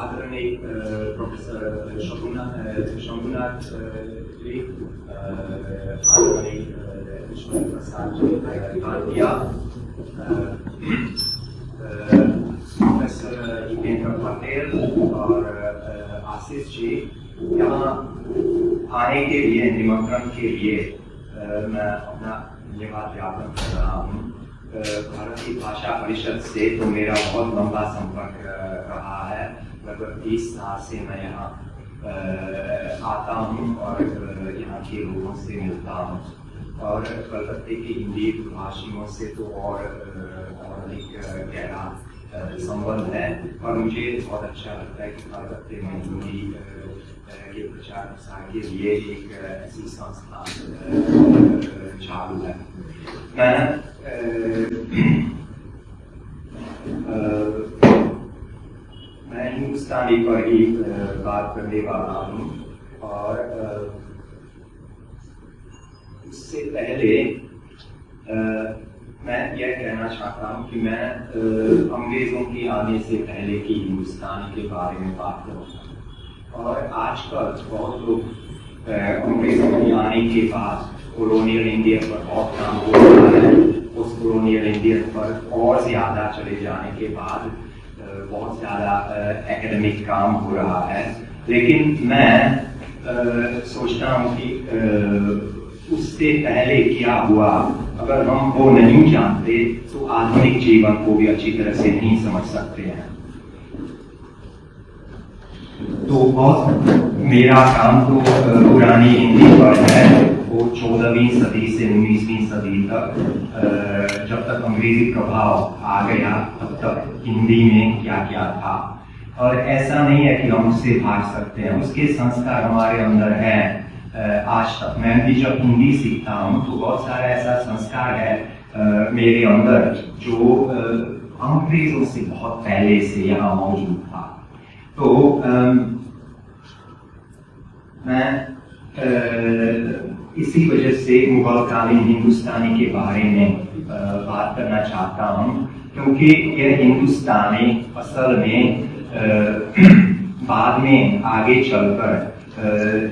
आदरणीय प्रोफेसर शंभुनाथ जी, आदरणीय ईश्वर प्रसाद जी भाटिया, प्रोफेसर जितेंद्र पटेल और आशीष जी, यहाँ आने के लिए, निमंत्रण के लिए मैं अपना धन्यवाद ज्ञापन कर रहा हूँ। भारतीय भाषा परिषद से तो मेरा बहुत लंबा संपर्क रहा है। लगभग 20 साल से मैं यहाँ आता हूँ और यहाँ के लोगों से मिलता हूँ, और कलकत्ते के हिंदी भाषियों से तो और अधिक गहरा संबंध है। और मुझे बहुत अच्छा लगता है कि कलकत्ते में हिंदी के प्रचार प्रसार के लिए एक ऐसी संस्था चालू है। मैं हिंदुस्तानी पर ही बात करने वाला हूँ, और उससे पहले मैं यह कहना चाहता हूँ कि मैं अंग्रेजों के आने से पहले की हिंदुस्तान के बारे में बात करूँगा। और आजकल बहुत लोग अंग्रेजों के आने के बाद कॉलोनियल इंडिया पर बहुत काम हो रहा है। उस कॉलोनियल इंडिया पर और ज़्यादा चले जाने के बाद बहुत ज़्यादा एकेडमिक काम हो रहा है। लेकिन मैं सोचता हूँ कि उससे पहले क्या हुआ, अगर हम वो नहीं जानते तो आधुनिक जीवन को भी अच्छी तरह से नहीं समझ सकते हैं। तो बहुत मेरा काम तो पुरानी हिंदी पर है, वो 14वीं सदी से 19वीं सदी तक, जब तक अंग्रेजी प्रभाव आ गया तब तक हिंदी में क्या क्या था। और ऐसा नहीं है कि हम उससे भाग सकते हैं, उसके संस्कार हमारे अंदर हैं आज तक। मैं भी जब हिंदी सीखता हूँ तो बहुत सारा ऐसा संस्कार है मेरे अंदर जो अंग्रेजों से बहुत पहले से यहाँ मौजूद था। तो मैं इसी वजह से मुगलकालीन हिंदुस्तानी के बारे में बात करना चाहता हूँ, क्योंकि यह हिंदुस्तानी असल में बाद में आगे चलकर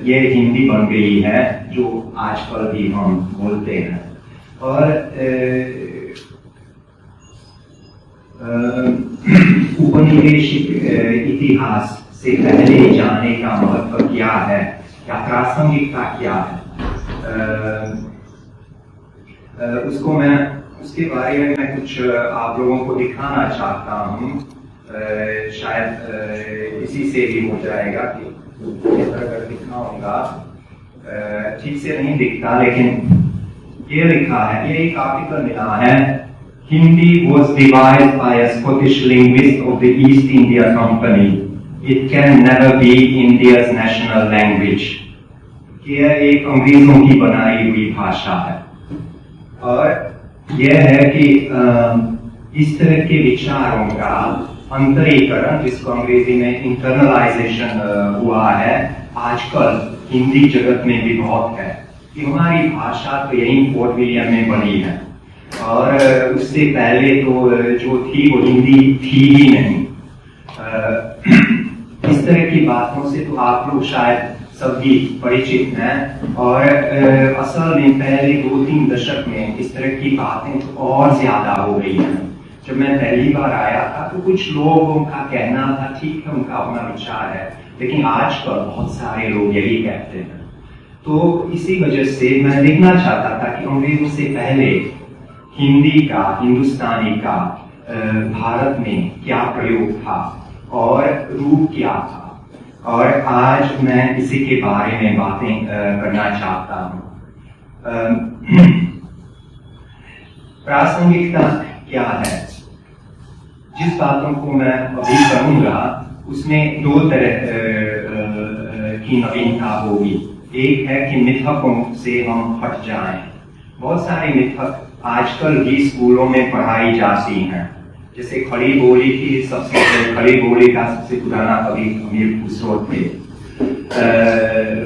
यह हिंदी बन गई है जो आजकल भी हम बोलते हैं। और उपनिवेशिक इतिहास से पहले जाने का महत्व क्या है, क्या प्रासंगिकता क्या है, उसके बारे में मैं कुछ आप लोगों को दिखाना चाहता हूँ। शायद इसी से भी हो जाएगा कि अगर दिखाऊंगा, ठीक से नहीं दिखता, लेकिन ये लिखा है, ये एक आर्टिकल मिला है, Hindi was devised by a Scottish linguist of the East India Company. It can never be India's national language. यह एक अंग्रेजों की बनाई हुई भाषा है। और यह है कि इस तरह के विचारों का अंतरीकरण, जिसको अंग्रेजी में इंटरनलाइजेशन हुआ है, आजकल हिंदी जगत में भी बहुत है। कि हमारी भाषा तो यहीं फोर्ट विलियम में बनी है, और उससे पहले तो जो थी वो हिंदी थी ही नहीं। इस तरह की बातों से तो आप लोग शायद सभी परिचित हैं। और असल में पहले 2-3 दशक में इस तरह की बातें तो और ज्यादा हो गई हैं। जब मैं पहली बार आया था तो कुछ लोगों का कहना था, ठीक है, उनका अपना विचार है, लेकिन आजकल बहुत सारे लोग यही कहते हैं। तो इसी वजह से मैं देखना चाहता था कि अंग्रेजों से पहले हिंदी का, हिंदुस्तानी का भारत में क्या प्रयोग था और रूप क्या था। और आज मैं इसी के बारे में बातें करना चाहता हूँ। प्रासंगिकता क्या है? जिस बातों को मैं अभी करूँगा उसमें 2 तरह की नवीनता होगी। एक है कि मिथकों से हम हट जाएं। बहुत सारे मिथक आजकल भी स्कूलों में पढ़ाई जाती हैं, जैसे खड़ी बोली की खड़ी बोली का सबसे पुराना कवि अमीर खुसरो थे,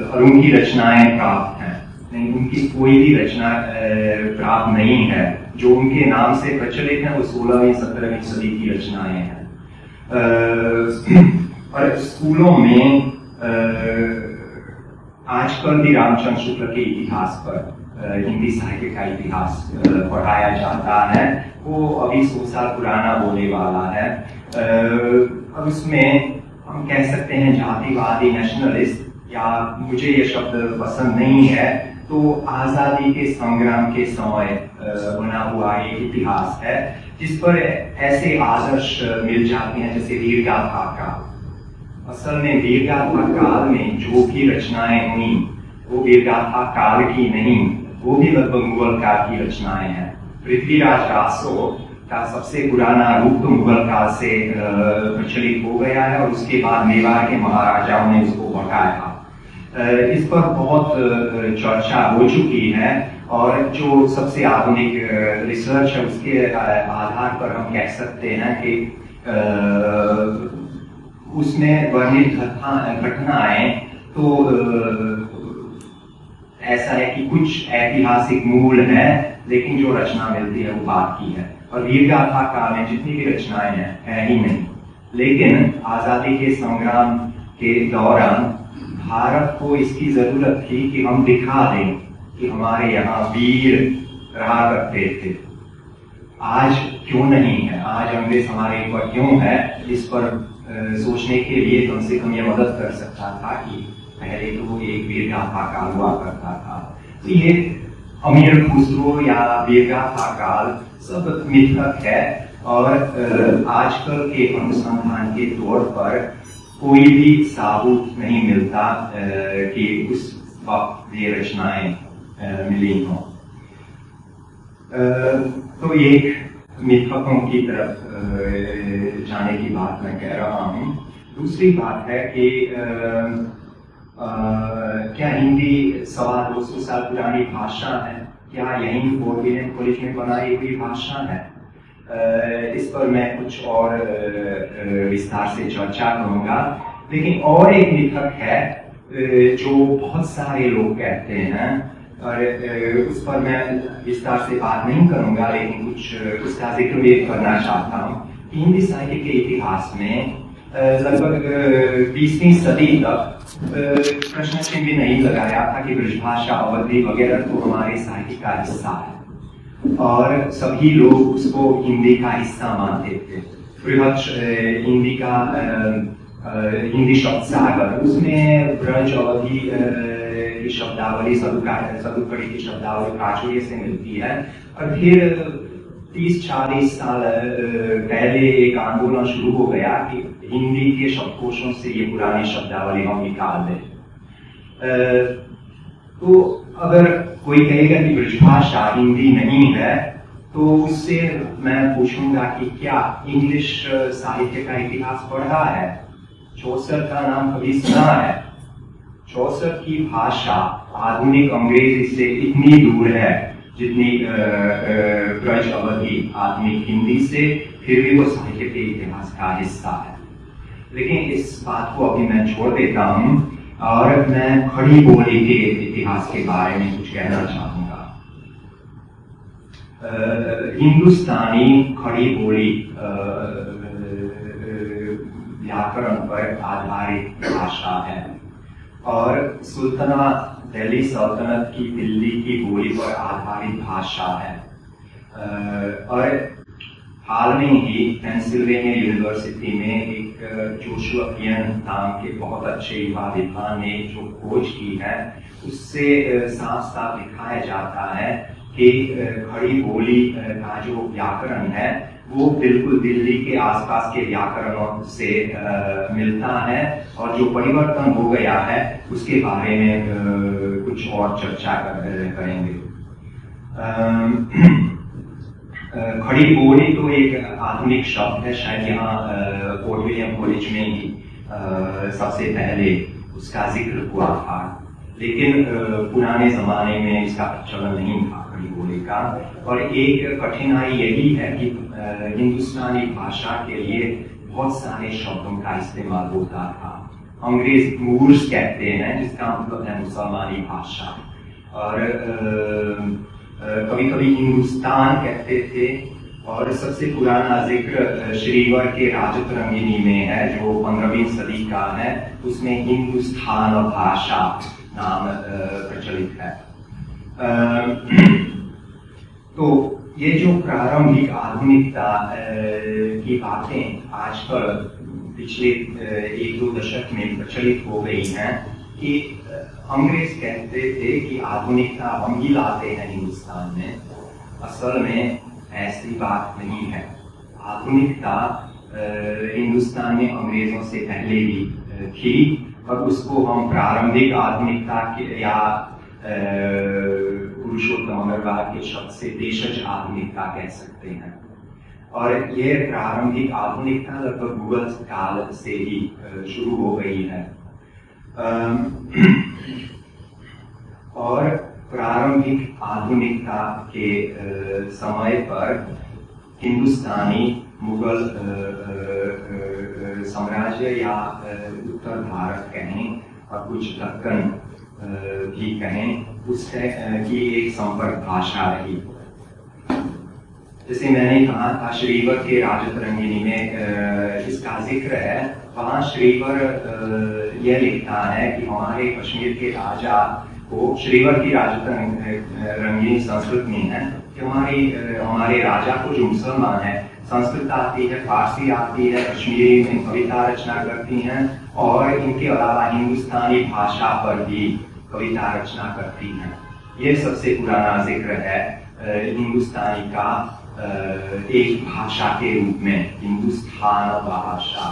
और उनकी रचनाएं प्राप्त हैं। नहीं, उनकी कोई भी रचना प्राप्त नहीं है जो उनके नाम से प्रचलित हैं वो 16वीं 17वीं सदी की रचनाएं हैं। और स्कूलों में आजकल भी रामचंद्र शुक्ल के इतिहास पर हिंदी साहित्य का इतिहास पढ़ाया जाता है। वो अभी 100 साल पुराना होने वाला है। अब इसमें हम कह सकते हैं जातिवादी, नेशनलिस्ट, या मुझे ये शब्द पसंद नहीं है, तो आजादी के संग्राम के समय बना हुआ एक इतिहास है जिस पर ऐसे आदर्श मिल जाते हैं जैसे वीरगाथा काल। असल में वीरगाथा काल में जो भी रचनाएं हुई वो वीरगाथा काल की नहीं, वो भी लगभग मुगल काल की रचनाएं हैं। पृथ्वीराज रासो का सबसे पुराना रूप तो मुगल काल से प्रचलित हो गया है और उसके बाद मेवाड़ के महाराजाओं ने उसको बढ़ाया। इस पर बहुत चर्चा हो चुकी है और जो सबसे आधुनिक रिसर्च है उसके आधार पर हम कह सकते हैं कि उसमें वर्णित घटनाएं तो ऐसा है कि कुछ ऐतिहासिक मूल है, लेकिन जो रचना मिलती है वो बात की है। और वीरगाथा काल में जितनी भी रचनाएं हैं है ही नहीं, लेकिन आजादी के संग्राम के दौरान भारत को इसकी जरूरत थी कि हम दिखा दें कि हमारे यहाँ वीर रहा करते थे। आज क्यों नहीं है, आज अंग्रेज हमारे ऊपर क्यों है, इस पर सोचने के लिए कम से कम ये मदद कर सकता था कि पहले तो एक वीरगाथा काल हुआ करता था। तो ये अमीर खुसरो या वीरगाथा काल सब मिथक है और आजकल के अनुसंधान के तौर पर कोई भी सबूत नहीं मिलता कि उस वक्त ये रचनाएं मिली हों। तो एक मिथकों की तरफ जाने की बात मैं कह रहा हूँ। दूसरी बात है कि क्या हिंदी 250 साल पुरानी भाषा है, क्या यही फोर्ट विलियम कॉलेज में बनाई हुई भाषा है? इस पर मैं कुछ और विस्तार से चर्चा करूंगा। लेकिन और एक मिथक है जो बहुत सारे लोग कहते हैं और उस पर मैं विस्तार से बात नहीं करूंगा, लेकिन कुछ उसका जिक्र भी करना चाहता हूँ। हिंदी साहित्य के इतिहास में लगभग 20वीं सदी तक प्रश्न चिन्ह भी नहीं लगाया था कि ब्रजभाषा, अवधी वगैरह तो हमारे साहित्य का हिस्सा है और सभी लोग उसको हिंदी का हिस्सा मानते थे। बृहत् हिंदी का हिंदी शब्द सागर, उसमें ब्रज, अवधी की शब्दावली, सदुकड़ी की शब्दावली प्राचुर्य से मिलती है। और फिर 30-40 साल पहले एक आंदोलन शुरू हो गया कि हिंदी के शब्दकोशों से ये पुरानी शब्दावली हम निकाल दें। तो अगर कोई कहेगा कि ब्रजभाषा हिंदी नहीं है तो उससे मैं पूछूंगा कि क्या इंग्लिश साहित्य का इतिहास पढ़ा है? चौसर का नाम कभी सुना है? चौसर की भाषा आधुनिक अंग्रेजी से इतनी दूर है जितनी ब्रज, अवधी आधुनिक हिंदी से, फिर भी वो साहित्य के इतिहास का हिस्सा है। लेकिन इस बात को अभी मैं छोड़ देता हूँ और मैं खड़ी बोली के इतिहास के बारे में कुछ कहना चाहूंगा। हिंदुस्तानी खड़ी बोली व्याकरण पर आधारित भाषा है और सुल्ताना दिल्ली सल्तनत की दिल्ली की बोली पर आधारित भाषा है। और हाल में ही पेंसिल्वेनिया यूनिवर्सिटी में एक जोशुआ पियन नाम के बहुत अच्छे युवा विद्वान ने जो खोज की है, उससे साफ साफ दिखाया जाता है कि खड़ी बोली का जो व्याकरण है वो बिल्कुल दिल्ली के आसपास के व्याकरणों से मिलता है और जो परिवर्तन हो गया है उसके बारे में कुछ और चर्चा करेंगे। खड़ी बोली तो एक आधुनिक शब्द है, शायद यहाँ फोर्ट विलियम कॉलेज में ही सबसे पहले उसका जिक्र हुआ था, लेकिन पुराने जमाने में इसका प्रचलन नहीं था खड़ी बोली का। और एक कठिनाई यही है कि हिंदुस्तानी भाषा के लिए बहुत सारे शब्दों का इस्तेमाल होता था। अंग्रेज मूर्स कहते हैं जिसका मतलब है मुसलमानी भाषा, और कभी कभी हिंदुस्तान कहते थे। और सबसे पुराना जिक्र श्रीवर के राजतरंगिणी में है जो 15वीं सदी का है, उसमें हिंदुस्तान भाषा नाम प्रचलित है। तो ये जो प्रारंभिक आधुनिकता की बातें आजकल पिछले 1-2 दशक में प्रचलित हो गई हैं कि अंग्रेज कहते थे कि आधुनिकता हम ही लाते हैं हिंदुस्तान में। असल में ऐसी बात नहीं है। आधुनिकता हिंदुस्तान में अंग्रेजों से पहले भी थी और उसको हम प्रारंभिक आधुनिकता के या पुरुषोत्तम अग्रवाल के शब्द से देशज आधुनिकता कह सकते हैं। और ये प्रारंभिक आधुनिकता लगभग मुगल काल से ही शुरू हो गई है। और प्रारंभिक आधुनिकता के समय पर हिंदुस्तानी मुगल साम्राज्य या उत्तर भारत कहें और कुछ दक्कन भी कहें, उससे की एक संपर्क भाषा रही। जैसे मैंने कहा था श्रीवर के राजतरंगिणी में इसका जिक्र है। वहाँ श्रीवर यह लिखता है कि हमारे कश्मीर के राजा को, श्रीवर की राजतरंगिणी संस्कृत में है कि हमारे राजा को जो मुसलमान है संस्कृत आती है, फारसी आती है, कश्मीरी में कविता रचना करती हैं और इनके अलावा हिंदुस्तानी भाषा पर भी कविता रचना करती हैं। ये सबसे पुराना जिक्र है हिंदुस्तानी का एक भाषा के रूप में, हिंदुस्तान भाषा।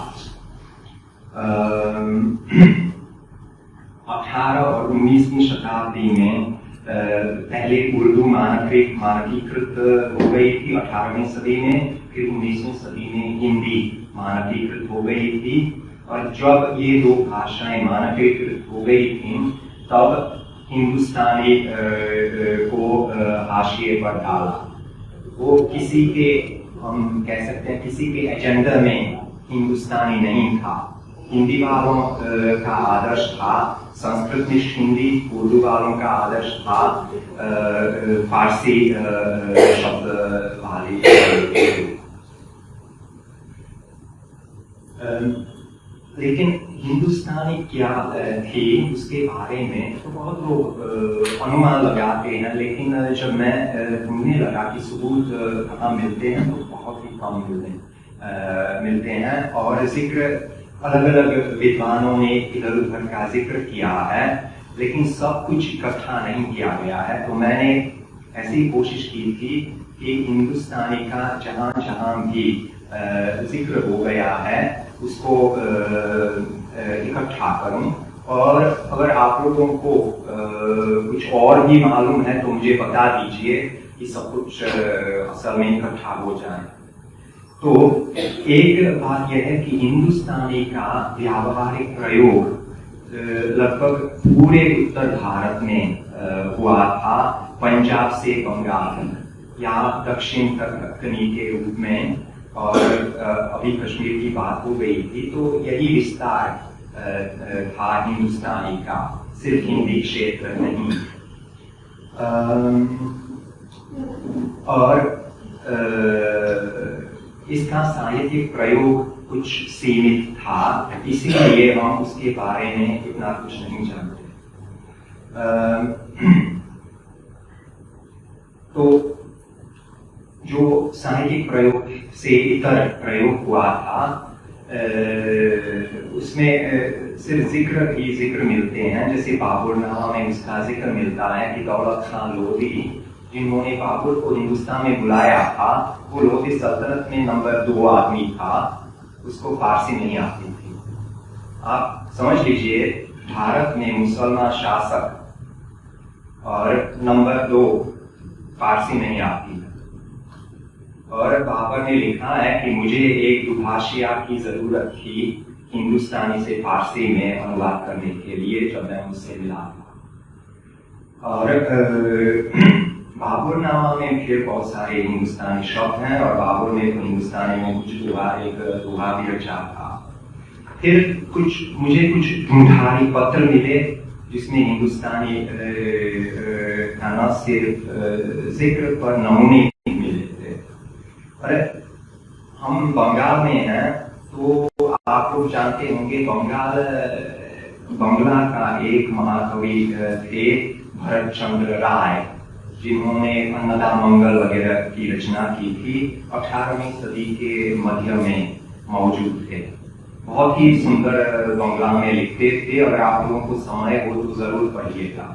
18 और 19वीं शताब्दी में पहले उर्दू मानकीकृत हो गई थी 18वीं सदी में, फिर 19वीं सदी में हिंदी मानकीकृत हो गई थी। और जब ये दो भाषाएं मानकीकृत हो गई थी तब हिंदुस्तानी को हाशिए पर डाला। वो किसी के, हम कह सकते हैं किसी के एजेंडा में हिंदुस्तानी नहीं था। हिंदी वालों का आदर्श था संस्कृतनिष्ठ हिंदी, उर्दू वालों का आदर्श था फारसी शब्द वाली। लेकिन हिंदुस्तानी क्या थी उसके बारे में तो बहुत लोग अनुमान लगाते हैं, लेकिन जब मैं ढूंढने लगा कि सबूत कहाँ मिलते हैं तो बहुत ही कम मिलते हैं। और जिक्र अलग अलग विद्वानों ने इधर उधर का जिक्र किया है, लेकिन सब कुछ इकट्ठा नहीं किया गया है। तो मैंने ऐसी कोशिश की थी कि हिंदुस्तानी का जहाँ जहाँ भी जिक्र हो गया है उसको इकट्ठा करूं। और अगर आप लोगों को कुछ और भी मालूम है तो मुझे बता दीजिए कि सब कुछ असल में इकट्ठा हो जाए। तो एक बात यह है कि हिंदुस्तानी का व्यावहारिक प्रयोग लगभग पूरे उत्तर भारत में हुआ था, पंजाब से बंगाल या दक्षिण तक दक्कनी के रूप में। और अभी कश्मीर की बात हो गई थी तो यही विस्तार था हिंदुस्तानी का, सिर्फ हिंदी क्षेत्र नहीं। और इसका साहित्यिक प्रयोग कुछ सीमित था, इसीलिए हम उसके बारे में इतना कुछ नहीं जानते। तो जो साहित्यिक प्रयोग से इतर प्रयोग हुआ था उसमें सिर्फ जिक्र मिलते हैं। जैसे बाबरनामा में इसका जिक्र मिलता है कि दौलत खान लोधी जिन्होंने बाबर को हिंदुस्तान में बुलाया था, वो लोधी सल्तनत में नंबर 2 आदमी था, उसको फारसी नहीं आती थी। आप समझ लीजिए भारत में मुसलमान शासक और नंबर 2 फारसी नहीं आती है। और बाबर ने लिखा है कि मुझे एक दुभाषिया की जरूरत थी हिंदुस्तानी से फारसी में अनुवाद करने के लिए जब मैं उससे मिला था। और बाबरनामा में फिर बहुत सारे हिंदुस्तानी शब्द हैं और बाबर ने तो हिंदुस्तानी में कुछ दुहा भी रचा था। फिर मुझे कुछ ढूंढारी पत्र मिले जिसमें हिंदुस्तानी खाना सिर्फ जिक्र पर नमूने मिले थे। और हम बंगाल में हैं तो आप लोग जानते होंगे बंगला का एक महाकवि थे भरत चंद्र राय, जिन्होंने अन्नदा मंगल वगैरह की रचना की थी। 18वीं सदी के मध्य में मौजूद थे। बहुत ही सुंदर बंगला में लिखते थे। अगर आप लोगों को समय हो तो जरूर पढ़िएगा।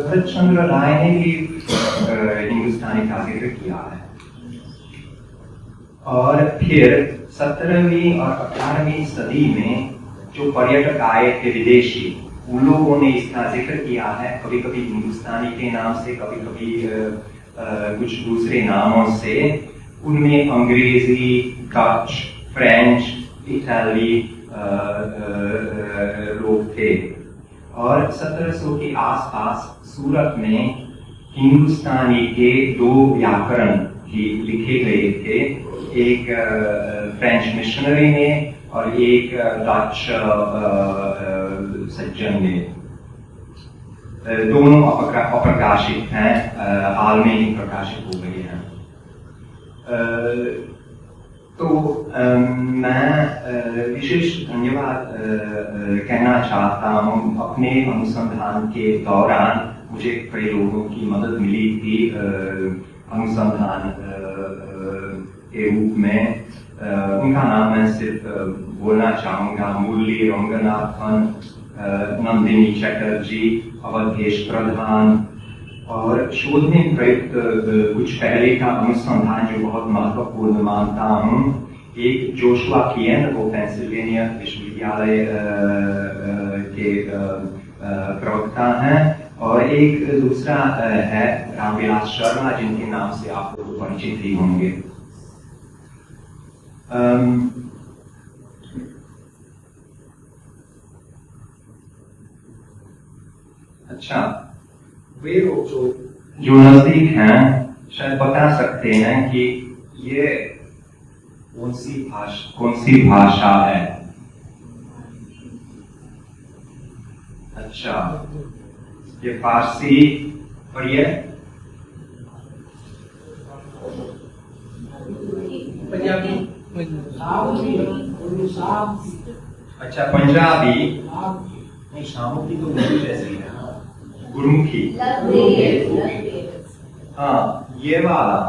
भरत चंद्र राय ने भी हिंदुस्तानी का जिक्र किया है। और फिर 17वीं और 18वीं सदी में जो पर्यटक आए थे विदेशी, उन लोगों ने इसका जिक्र किया है, कभी कभी हिंदुस्तानी के नाम से, कभी कभी कुछ दूसरे नामों से। उनमें अंग्रेजी, डच, फ्रेंच, इटाली लोग थे। और 1700 के आसपास सूरत में हिंदुस्तानी के 2 व्याकरण भी लिखे गए थे, एक फ्रेंच मिशनरी ने और एक डच सज्जन ने। दोनों अप्रकाशित हैं, हाल में ही प्रकाशित हो गए हैं। तो मैं विशेष धन्यवाद कहना चाहता हूँ। अपने अनुसंधान के दौरान मुझे कई लोगों की मदद मिली थी अनुसंधान के रूप में। उनका नाम मैं सिर्फ बोलना चाहूँगा: मुरली रंगनाथन, नंदिनी चटर्जी, अवधेश प्रधान। और शोध में प्रयुक्त कुछ पहले का अनुसंधान जो बहुत महत्वपूर्ण मानता हूँ, एक जोशुआ किएन, वो पेंसिल्वेनिया विश्वविद्यालय के प्रवक्ता हैं, और एक दूसरा है रामविलास शर्मा, जिनके नाम से आप लोग परिचित ही होंगे। अच्छा, वे लोग जो नजदीक हैं शायद बता सकते हैं कि ये कौन सी भाषा है। अच्छा, ये फारसी, और ये पंजाबी। अच्छा, पंजाबी नहीं, शामों की तो मुझे जैसी है, गुरुमुखी। हाँ, ये वाला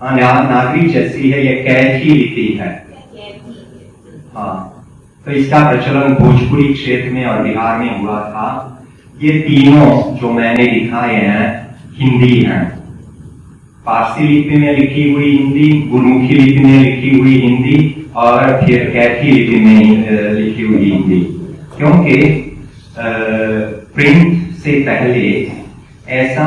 हाँ नागरी जैसी है, ये कैथी लिपि है। हाँ, तो इसका प्रचलन भोजपुरी क्षेत्र में और बिहार में हुआ था। ये तीनों जो मैंने दिखाए हैं हिंदी हैं। फारसी लिपि में लिखी हुई हिंदी, गुरुमुखी लिपि में लिखी हुई हिंदी, और फिर कैथी लिपि में लिखी हुई हिंदी। क्योंकि प्रिंट से पहले ऐसा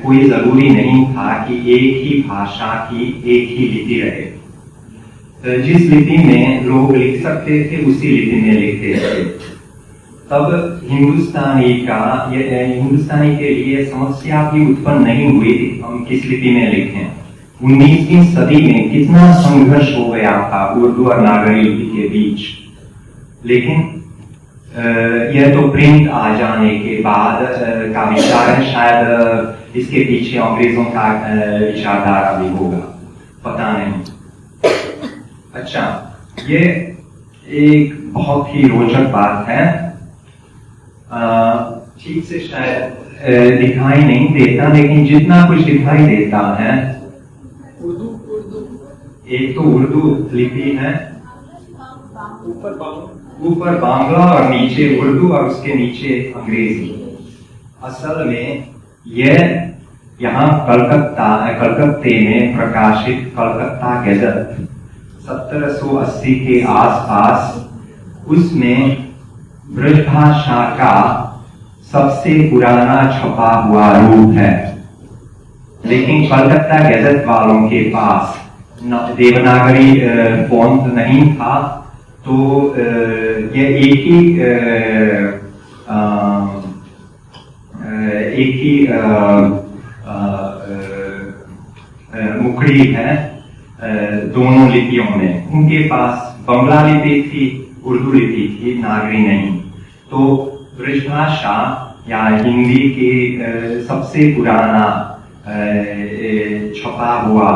कोई जरूरी नहीं था कि एक ही भाषा की एक ही लिपि रहे। जिस लिपि में लोग लिख सकते थे उसी लिपि में लिखते थे। तब हिंदुस्तानी के लिए समस्या भी उत्पन्न नहीं हुई थी हम किस लिपि में लिखें। 19वीं सदी में कितना संघर्ष हो गया था उर्दू और नागरी लिपि के बीच। लेकिन यह तो प्रिंट आ जाने के बाद का विचार है। शायद इसके पीछे अंग्रेजों का विचारधारा भी होगा, पता नहीं। अच्छा, ये एक बहुत ही रोचक बात है। ठीक से शायद दिखाई नहीं देता, लेकिन जितना कुछ दिखाई देता है, एक तो उर्दू लिपि है, ऊपर बांग्ला और नीचे उर्दू और उसके नीचे अंग्रेजी। असल में यह यहाँ कलकत्ते में प्रकाशित कलकत्ता गजट 1780 के आसपास, उसमें ब्रजभाषा का सबसे पुराना छपा हुआ रूप है। लेकिन कलकत्ता गजट वालों के पास देवनागरी फॉन्ट नहीं था, तो यह एक ही मुखड़ी है दोनों लिपियों में। उनके पास बंगला लिपि थी उर्दू लिपि थी, नागरी नहीं। तो ब्रजभाषा या हिंदी के सबसे पुराना छपा हुआ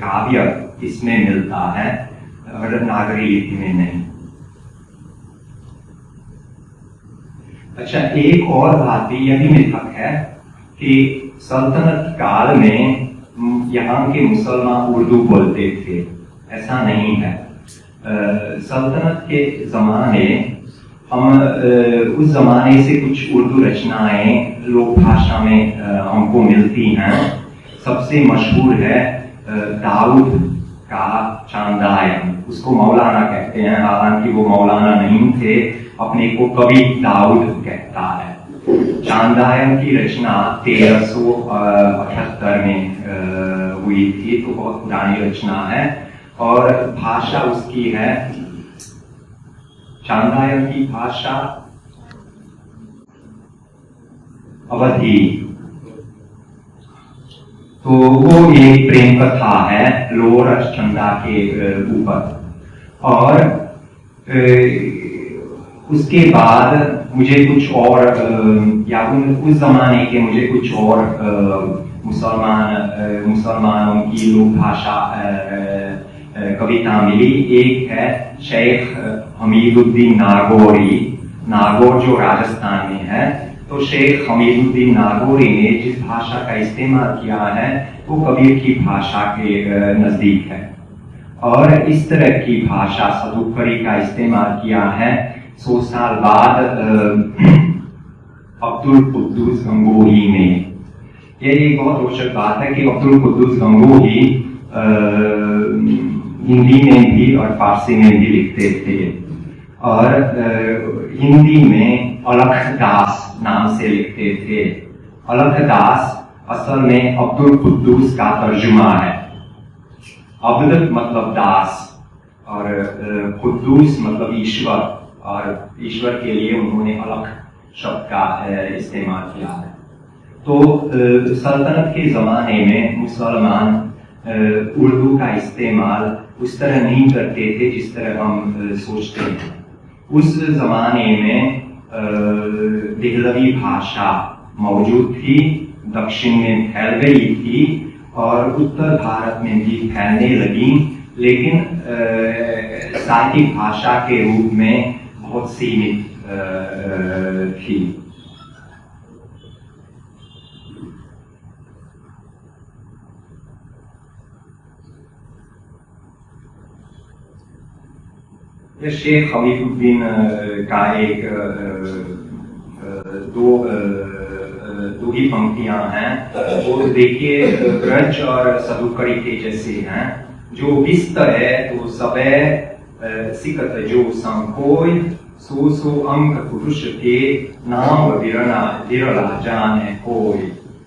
काव्य इसमें मिलता है और नागरी लिपि में नहीं। अच्छा, एक और बात भी यह भी मिथक है कि सल्तनत काल में यहाँ के मुसलमान उर्दू बोलते थे। ऐसा नहीं है। सल्तनत के ज़माने हम उस ज़माने से कुछ उर्दू रचनाएं लोक भाषा में हमको मिलती हैं। सबसे मशहूर है दाऊद का चांदायन। उसको मौलाना कहते हैं, हालांकि वो मौलाना नहीं थे, अपने को कवि दाऊद कहता है। चांदायन की रचना 1378 में हुई थी, तो बहुत पुरानी रचना है और भाषा उसकी है, चांदायन की भाषा अवधी। तो वो एक प्रेम कथा है लोअर चंदा के ऊपर। और उसके बाद मुझे कुछ और या उस जमाने के मुझे कुछ और मुसलमानों की लोक भाषा कविता मिली। एक है शेख हमीदुद्दीन नागौरी, नागौर जो राजस्थान में है। तो शेख हमीदुद्दीन नागौरी ने जिस भाषा का इस्तेमाल किया है वो कबीर की भाषा के नजदीक है। और इस तरह की भाषा सदुकरी का इस्तेमाल किया है 100 साल बाद अब्दुल कुद्दूस गंगोही ने। ये एक बहुत रोचक बात है कि अब्दुल कुद्दूस गंगोही हिंदी में भी और फारसी में भी लिखते थे और हिंदी में अलखदास नाम से लिखते थे। अलखदास असल में अब्दुल कुद्दूस का तर्जुमा है। अब्द मतलब दास और कुद्दूस मतलब ईश्वर, और ईश्वर के लिए उन्होंने अलख शब्द का इस्तेमाल किया है। तो सल्तनत के ज़माने में मुसलमान उर्दू का इस्तेमाल उस तरह नहीं करते थे जिस तरह हम सोचते हैं। उस ज़माने में देहलवी भाषा मौजूद थी, दक्षिण में फैल गई थी और उत्तर भारत में भी फैलने लगी, लेकिन साहित्यिक भाषा के रूप में बहुत सीमित थी। शेख हमीदुद्दीन का एक दो ही पंक्तियां हैं, वो देखिए ब्रज और सदुकरी के जैसे हैं। जो विस्त है तो सबे सिकत जो संकोय, सो सो अंक पुरुष के नाम विरला जाने कोई।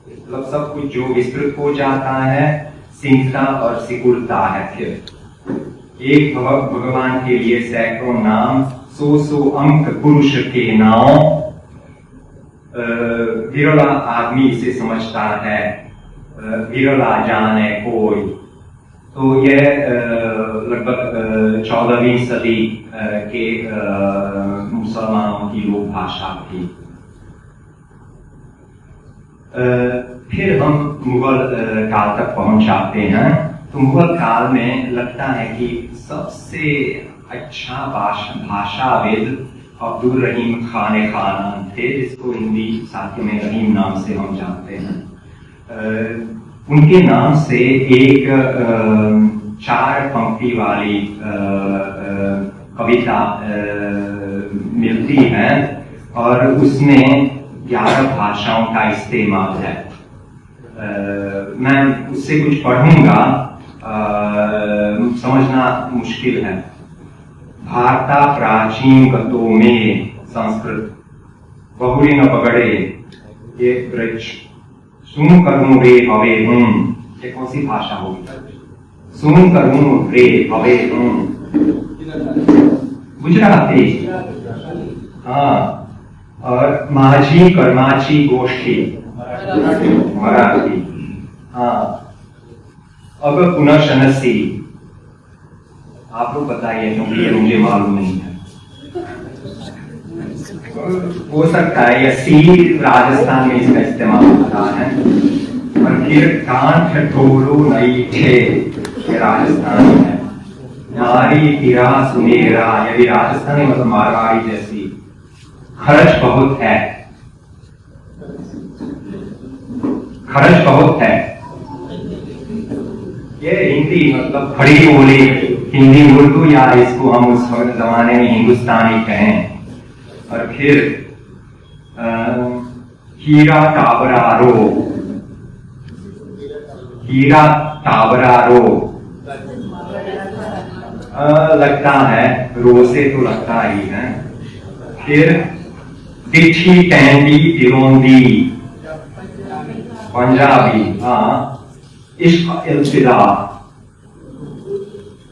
मतलब सब कुछ जो विस्तृत हो जाता है सिंहता और सिकुड़ता है। फिर एक भगवान के लिए सैकड़ों नाम, सो अंक पुरुष के नाम। विरला आदमी इसे समझता है, विरला जाने कोई। तो यह लगभग 14वीं सदी के मुसलमानों की लोक भाषा थी। फिर हम मुगल काल तक पहुंच जाते हैं। तो मुगल काल में लगता है कि सबसे अच्छा भाषाविद अब्दुल रहीम खान खान थे, जिसको हिंदी साहित्य में रहीम नाम से हम जानते हैं। उनके नाम से एक 4 पंक्ति वाली कविता मिलती है और उसमें 11 भाषाओं का इस्तेमाल है। मैं उससे कुछ पढ़ूंगा, समझना मुश्किल है। भारता प्राचीन गतो में संस्कृत, बहुरी न पगड़े ये ब्रज, सुन करूं रे हवे हूं। ये कौन सी भाषा होगी? सुन करूं रे हवे हूं, गुजराती। हाँ, और माझी कर्माची गोष्ठी मराठी। हाँ, अब पुनः शनसी आप लोग बताइए, क्योंकि ये मुझे मालूम नहीं है। हो सकता है या सी राजस्थान में इसका इस्तेमाल होता है। और फिर कांठ ठोलो नई थे, ये राजस्थान है। नारी तिरा सुनेरा, ये भी राजस्थानी मतलब मारवाड़ी जैसी। खर्च बहुत है, खर्च बहुत है, ये हिंदी मतलब खड़ी बोली हिंदी उर्दू, या इसको हम उस जमाने में हिंदुस्तानी कहें। और फिर हीरा टाबरारो, हीरा टाबरारो लगता है, रो से तो लगता ही है। फिर डिठी टैंडी तिरोंदी, पंजाबी, हाँ। इश्क इल्तिदा,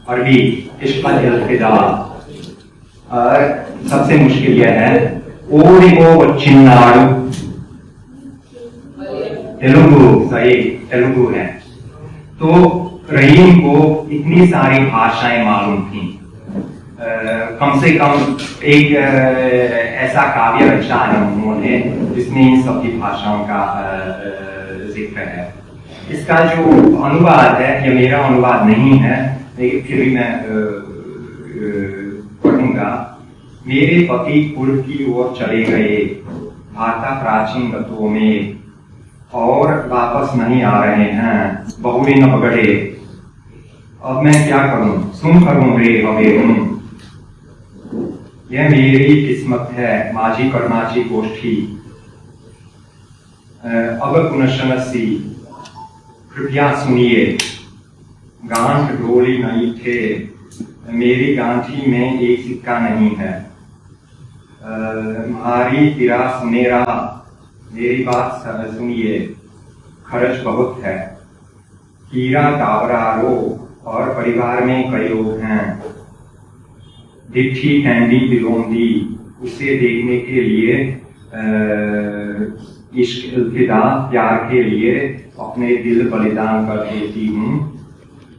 अरबी इश्क इल्तिदा। और सबसे मुश्किल यह है ओडिगो वच्चिन्नाडु, तेलुगु, सही तेलुगु है। तो रहीम को इतनी सारी भाषाएं मालूम थी, कम से कम एक ऐसा काव्य रचा है उन्होंने जिसमें इन सभी भाषाओं का जिक्र है। इसका जो अनुवाद है, ये मेरा अनुवाद नहीं है, लेकिन फिर भी मैं पढ़ूंगा। मेरे पति पूर्व की ओर चले गए, भाता प्राचीन गतों में, और वापस नहीं आ रहे हैं, बहुरे न बगड़े। अब मैं क्या करूं, सुन करूं रे हवे हूं, यह मेरी किस्मत है, माझी कर्माची गोष्ठी। अब पुनशनसी, कृपया सुनिए, गांठ डोली नहीं थे, मेरी गांठी में एक सिक्का नहीं है। मारी तिरा सुनेरा, मेरी बात सुनिए, खर्च बहुत है। हीरा टाबरारो, और परिवार में कई लोग हैं। डिठी टैंडी तिरोंदी, उसे देखने के लिए इश्क इल्तिदा, प्यार के लिए अपने दिल बलिदान कर देती हूँ।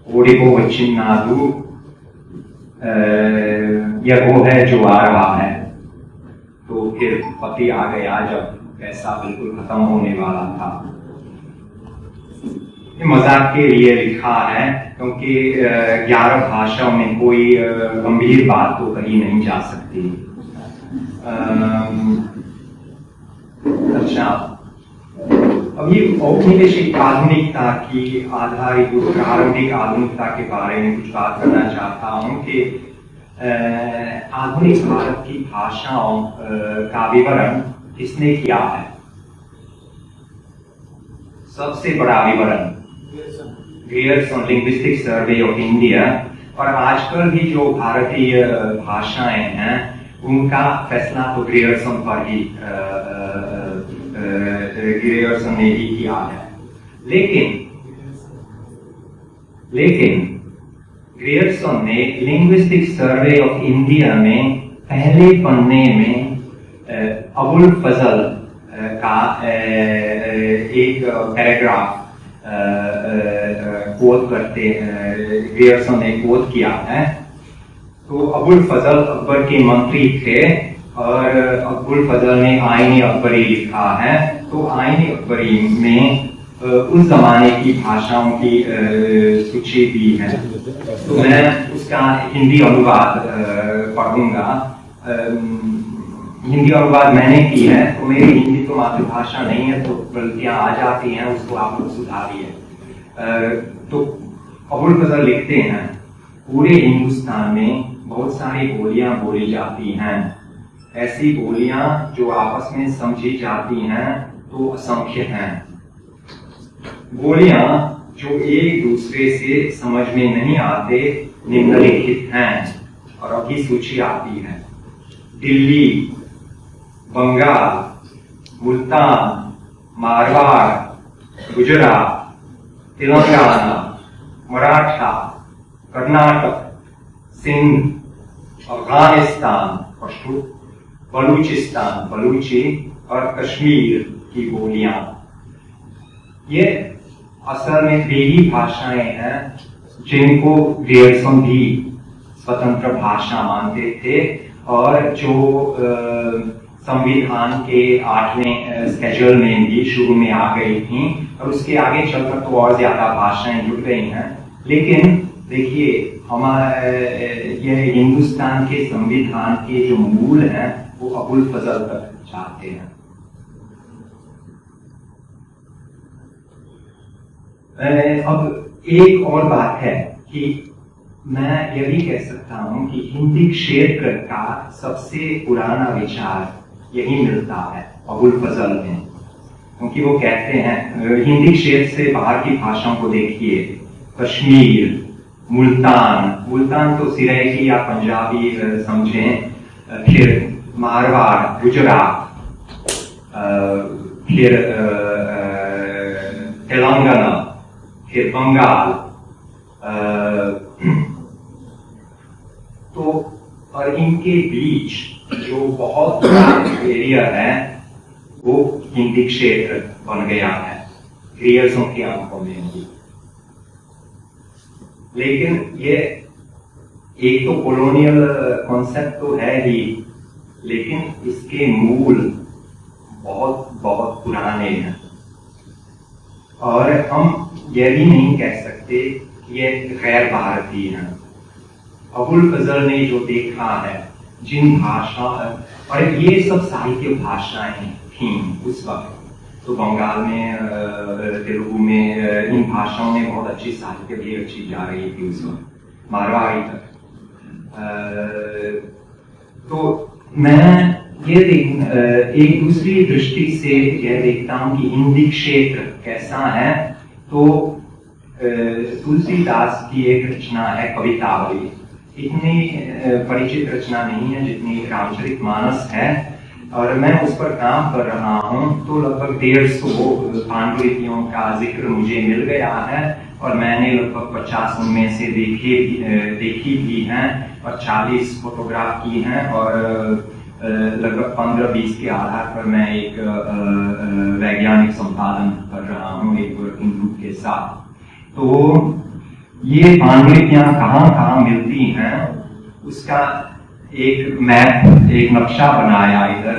ओडिगो वच्चिन्नाडु, यह वो है जो आ रहा है। तो फिर पति आ गया जब पैसा बिल्कुल खत्म होने वाला था। ये मजाक के लिए लिखा है, क्योंकि 11 भाषाओं में कोई गंभीर बात तो कही नहीं जा सकती। अच्छा, अब ये औपनिवेशिक आधुनिकता की आधारित प्रारंभिक आधुनिकता के बारे में कुछ बात करना चाहता हूँ कि आधुनिक भारत की भाषाओं का विवरण किसने किया है? सबसे बड़ा विवरण Grierson, linguistic survey of India. और आजकल भी जो भारतीय भाषाएं हैं उनका फैसला तो ग्रियर्सन पर ही ग्रियर्सन ने ही किया है। लेकिन ग्रियर्सन ने लिंग्विस्टिक सर्वे ऑफ इंडिया में पहले पन्ने में अबुल फजल का एक पैराग्राफ कोट करते ग्रियर्सन ने कोट किया है। तो अबुल फजल अकबर के मंत्री थे और अबुल फजल ने आईन अकबरी लिखा है। तो आईन अकबरी में उस जमाने की भाषाओं की सूची दी है। तो मैं उसका हिंदी अनुवाद पढ़ूंगा। हिंदी अनुवाद मैंने की है, तो मेरी हिंदी तो मातृभाषा नहीं है, तो गलतियां आ जाती हैं, उसको आप लोग सुधारिए। तो अबुल फजल लिखते हैं, पूरे हिंदुस्तान में बहुत सारी बोलियां बोली जाती हैं। ऐसी बोलियां जो आपस में समझी जाती हैं तो असंख्य हैं। बोलियां जो एक दूसरे से समझ में नहीं आते निम्नलिखित हैं, और अभी सूची आती है। दिल्ली, बंगाल, मुल्तान, मारवाड़, गुजरात, तेलंगाना, मराठा, कर्नाटक, सिंध, अफगानिस्तान, पश्तो, बलूचिस्तान, बलूची, और कश्मीर की बोलियां। ये असल में वे ही भाषाएं हैं जिनको ग्रियर्सन भी स्वतंत्र भाषा मानते थे, और जो संविधान के 8वें स्केड्यूल में भी शुरू में आ गई थी, और उसके आगे चलकर तो और ज्यादा भाषाएं जुड़ गई हैं। लेकिन देखिए, ये हिंदुस्तान के संविधान के जो मूल हैं वो अबुल फजल तक जाते हैं। अब एक और बात है कि मैं यह भी कह सकता हूं कि हिंदी क्षेत्र का सबसे पुराना विचार यही मिलता है अबुल फजल में, क्योंकि वो कहते हैं हिंदी क्षेत्र से बाहर की भाषाओं को देखिए, कश्मीर, मुल्तान तो सिरैकी या पंजाबी समझें, फिर मारवाड़, गुजरात, फिर तेलंगाना, फिर बंगाल, तो और इनके बीच जो बहुत बड़ा एरिया है वो हिंदी क्षेत्र बन गया है ग्रियर्सन के आंखों में भी। लेकिन ये एक तो कॉलोनियल कॉन्सेप्ट तो है ही, लेकिन इसके मूल बहुत बहुत पुराने हैं, और हम यह भी नहीं कह सकते कि ये गैर भारतीय हैं। अबुल फजल ने जो देखा है, जिन भाषा, और ये सब साहित्य भाषाएं थीं उस वक्त, तो बंगाल में, तेलुगु में, इन भाषाओं में बहुत अच्छी साहित्य भी रची जा रही थी उस वक्त, मारवाड़ी तक। तो मैं ये एक दूसरी दृष्टि से यह देखता हूं कि हिंदी क्षेत्र कैसा है। तो तुलसीदास की एक रचना है कवितावली, इतनी परिचित रचना नहीं है जितनी रामचरितमानस है, और मैं उस पर काम कर रहा हूं। तो लगभग 150 पांडुलिपियों का जिक्र मुझे मिल गया है, और मैंने लगभग 50 उनमें से देखी भी हैं, और 40 फोटोग्राफ की हैं, और लगभग 15-20 के आधार पर मैं एक वैज्ञानिक संपादन कर रहा हूँ एक वर्किंग ग्रुप के साथ। तो ये पांडुलिपियां कहाँ कहाँ मिलती हैं उसका एक मैप, एक नक्शा बनाया इधर।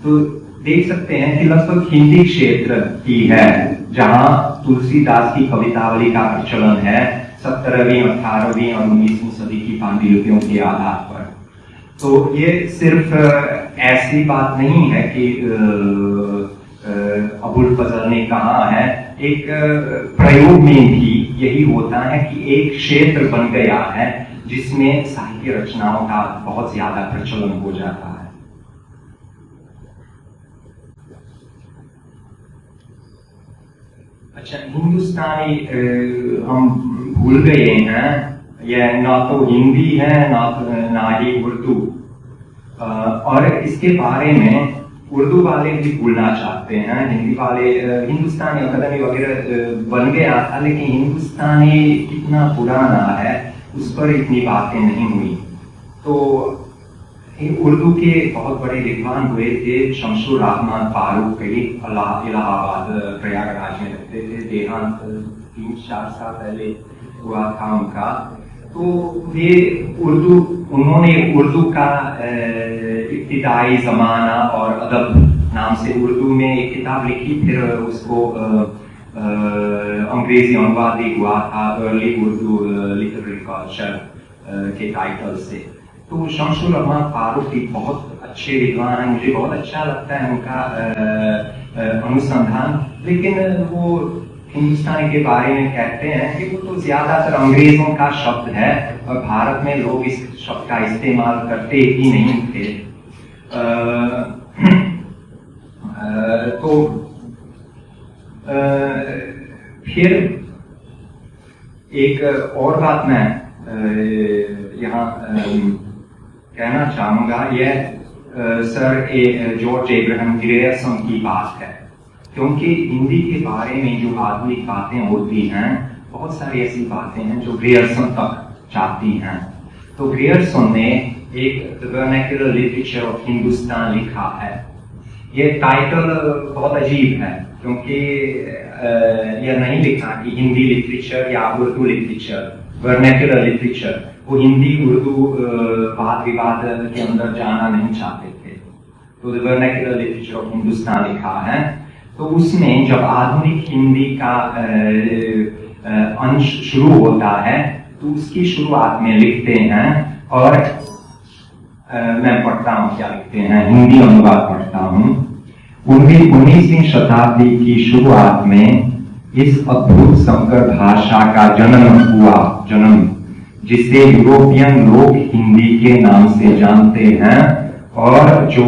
तो देख सकते हैं कि लगभग हिंदी क्षेत्र की है जहाँ तुलसीदास की कवितावली का प्रचलन है 17वीं, 18वीं और 19वीं सदी की पांडुलिपियों के आधार पर। तो ये सिर्फ ऐसी बात नहीं है कि अबुल फजल ने कहा है, एक प्रयोग में भी यही होता है कि एक क्षेत्र बन गया है जिसमें साहित्य रचनाओं का बहुत ज्यादा प्रचलन हो जाता है। अच्छा, हिंदुस्तानी हम भूल गए हैं, यह ना तो हिंदी है ना ही उर्दू, और इसके बारे में उर्दू वाले भी भूलना चाहते हैं। हिंदी वाले, हिंदुस्तानी अकादमी वगैरह बन गया था, लेकिन हिंदुस्तानी कितना पुराना है उस पर इतनी बातें नहीं हुई। तो उर्दू के बहुत बड़े विद्वान हुए थे, शमशुर रहमान फारूकी, इलाहाबाद प्रयागराज में रहते थे, देहांत 3-4 साल पहले हुआ था उनका। तो ये उन्होंने उर्दू का इब्तिदाई ज़माना और अदब नाम से उर्दू में एक किताब लिखी, फिर उसको अंग्रेजी अनुवाद हुआ था अर्ली उर्दू लिटरेरी कल्चर के टाइटल से। तो शमशुर रहमान फारूकी बहुत अच्छे विद्वान हैं, मुझे बहुत अच्छा लगता है उनका अनुसंधान, लेकिन वो हिंदुस्तानी के बारे में कहते हैं कि वो तो ज्यादातर अंग्रेजों का शब्द है और भारत में लोग इस शब्द का इस्तेमाल करते ही नहीं थे। तो फिर एक और बात मैं यहाँ कहना चाहूंगा, यह सर जॉर्ज एब्राहम ग्रियर्सन की बात है, क्योंकि हिंदी के बारे में जो आधुनिक बातें होती हैं, बहुत सारी ऐसी बातें हैं जो ग्रियर्सन तक जाती हैं। तो ग्रियर्सन ने एक the vernacular literature of Hindustan लिखा है। ये टाइटल बहुत अजीब है, क्योंकि यह नहीं लिखा कि हिंदी लिटरेचर या उर्दू लिटरेचर, वर्नाक्युलर लिटरेचर, वो हिंदी उर्दू वाद विवाद के अंदर जाना नहीं चाहते थे। तो the vernacular literature of Hindustan लिखा है। तो उसमें जब आधुनिक हिंदी का अंश शुरू होता है तो उसकी शुरुआत में लिखते हैं, और मैं पढ़ता हूँ क्या लिखते हैं, हिंदी अनुवाद पढ़ता हूँ। 19वीं शताब्दी की शुरुआत में इस अद्भुत संकर भाषा का जन्म जिसे यूरोपियन लोग हिंदी के नाम से जानते हैं और जो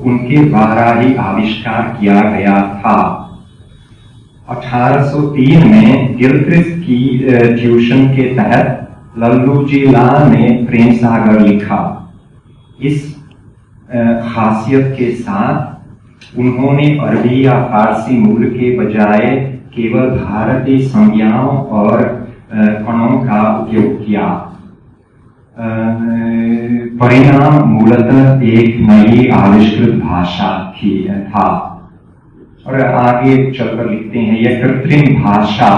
उनके द्वारा ही आविष्कार किया गया था। 1803 में गिलक्रिस्ट की ट्यूशन के तहत लल्लू जी लाल ने प्रेम सागर लिखा। इस खासियत के साथ उन्होंने अरबी या फारसी मूल के बजाय केवल भारतीय संज्ञाओं और कणों का उपयोग किया। परिणाम मूलतः एक नई आविष्कृत भाषा था। और आगे चलकर लिखते हैं, यह कृत्रिम भाषा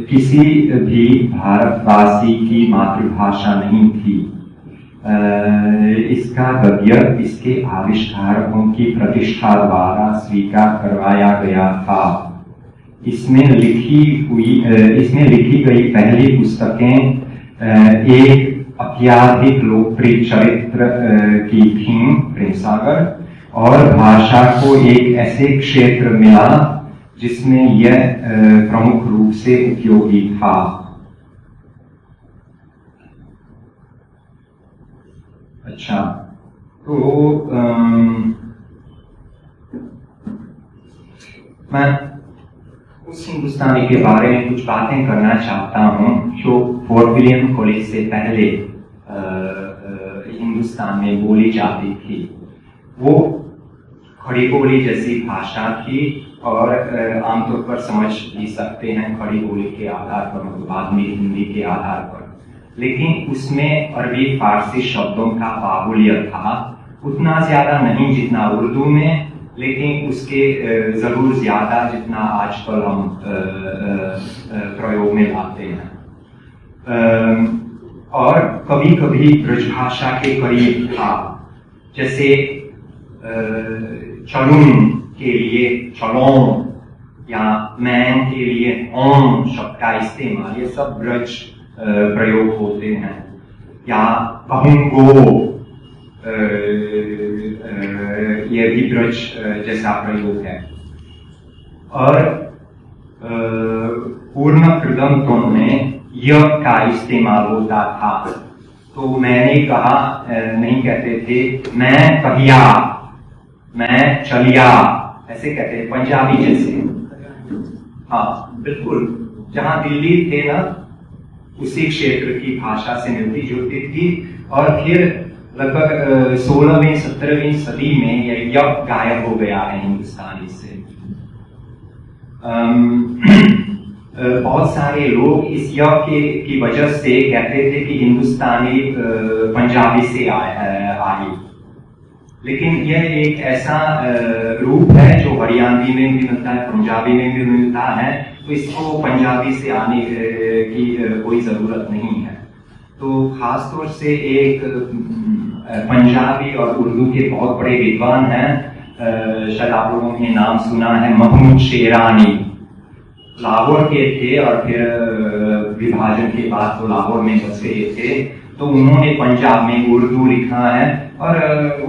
किसी भी भारतवासी की मातृभाषा नहीं थी। इसका गद्य इसके आविष्कारकों की प्रतिष्ठा द्वारा स्वीकार करवाया गया था। इसमें लिखी गई पहली पुस्तकें एक अत्याधिक लोकप्रिय चरित्र की थीम प्रेम सागर, और भाषा को एक ऐसे क्षेत्र मिला जिसमें यह प्रमुख रूप से उपयोगी था। अच्छा, तो मैं उस हिंदुस्तानी के बारे में कुछ बातें करना चाहता हूँ जो फोर्ट विलियम कॉलेज से पहले हिंदुस्तान में बोली जाती थी। वो खड़ी बोली जैसी भाषा थी, और आमतौर पर समझ भी सकते हैं खड़ी बोली के आधार पर, मतलब आधुनिक हिंदी के आधार पर। लेकिन उसमें अरबी फारसी शब्दों का बाहुल्य था, उतना ज्यादा नहीं जितना उर्दू में, लेकिन उसके जरूर ज्यादा जितना आजकल हम प्रयोग में लाते हैं। और कभी कभी ब्रजभाषा के करीब था, जैसे चलून के लिए चलों, या मैन के लिए ओम शब्द का इस्तेमाल, ये सब ब्रज प्रयोग होते हैं। या कहूंगो, ये भी ब्रज जैसा प्रयोग है। और पूर्ण कृदंतों में य का इस्तेमाल होता था। तो मैंने कहा नहीं कहते थे, मैं कहिया, मैं चलिया, ऐसे कहते हैं पंजाबी जैसे। हाँ बिल्कुल, जहां दिल्ली थे ना, उसी क्षेत्र की भाषा से मिलती जुलती थी। और फिर लगभग 16वीं 17वीं सदी में यह यज्ञ गायब हो गया है हिंदुस्तानी से। बहुत सारे लोग इस यज्ञ की वजह से कहते थे कि हिंदुस्तानी पंजाबी से आई, लेकिन यह एक ऐसा रूप है जो हरियाणवी में भी मिलता है, पंजाबी में भी मिलता है, तो इसको पंजाबी से आने की कोई जरूरत नहीं है। तो खासतौर से एक पंजाबी और उर्दू के बहुत बड़े विद्वान हैं, शायद आप लोगों ने नाम सुना है, महमूद शेरानी, लाहौर के थे और फिर विभाजन के बाद तो लाहौर में बस गए थे। तो उन्होंने पंजाब में उर्दू लिखा है, और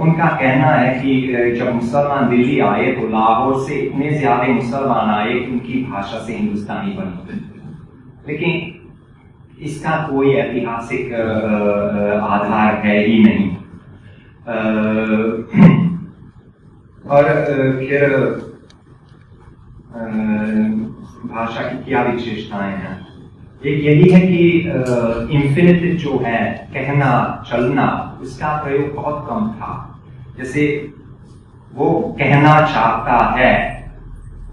उनका कहना है कि जब मुसलमान दिल्ली आए तो लाहौर से इतने ज्यादा मुसलमान आए कि उनकी भाषा से हिंदुस्तानी बनी। लेकिन इसका कोई ऐतिहासिक आधार है ही नहीं। और फिर भाषा की क्या विशेषताएं हैं? एक यही है कि इंफिनिटिव जो है, कहना चलना, उसका प्रयोग बहुत कम था। जैसे वो कहना चाहता है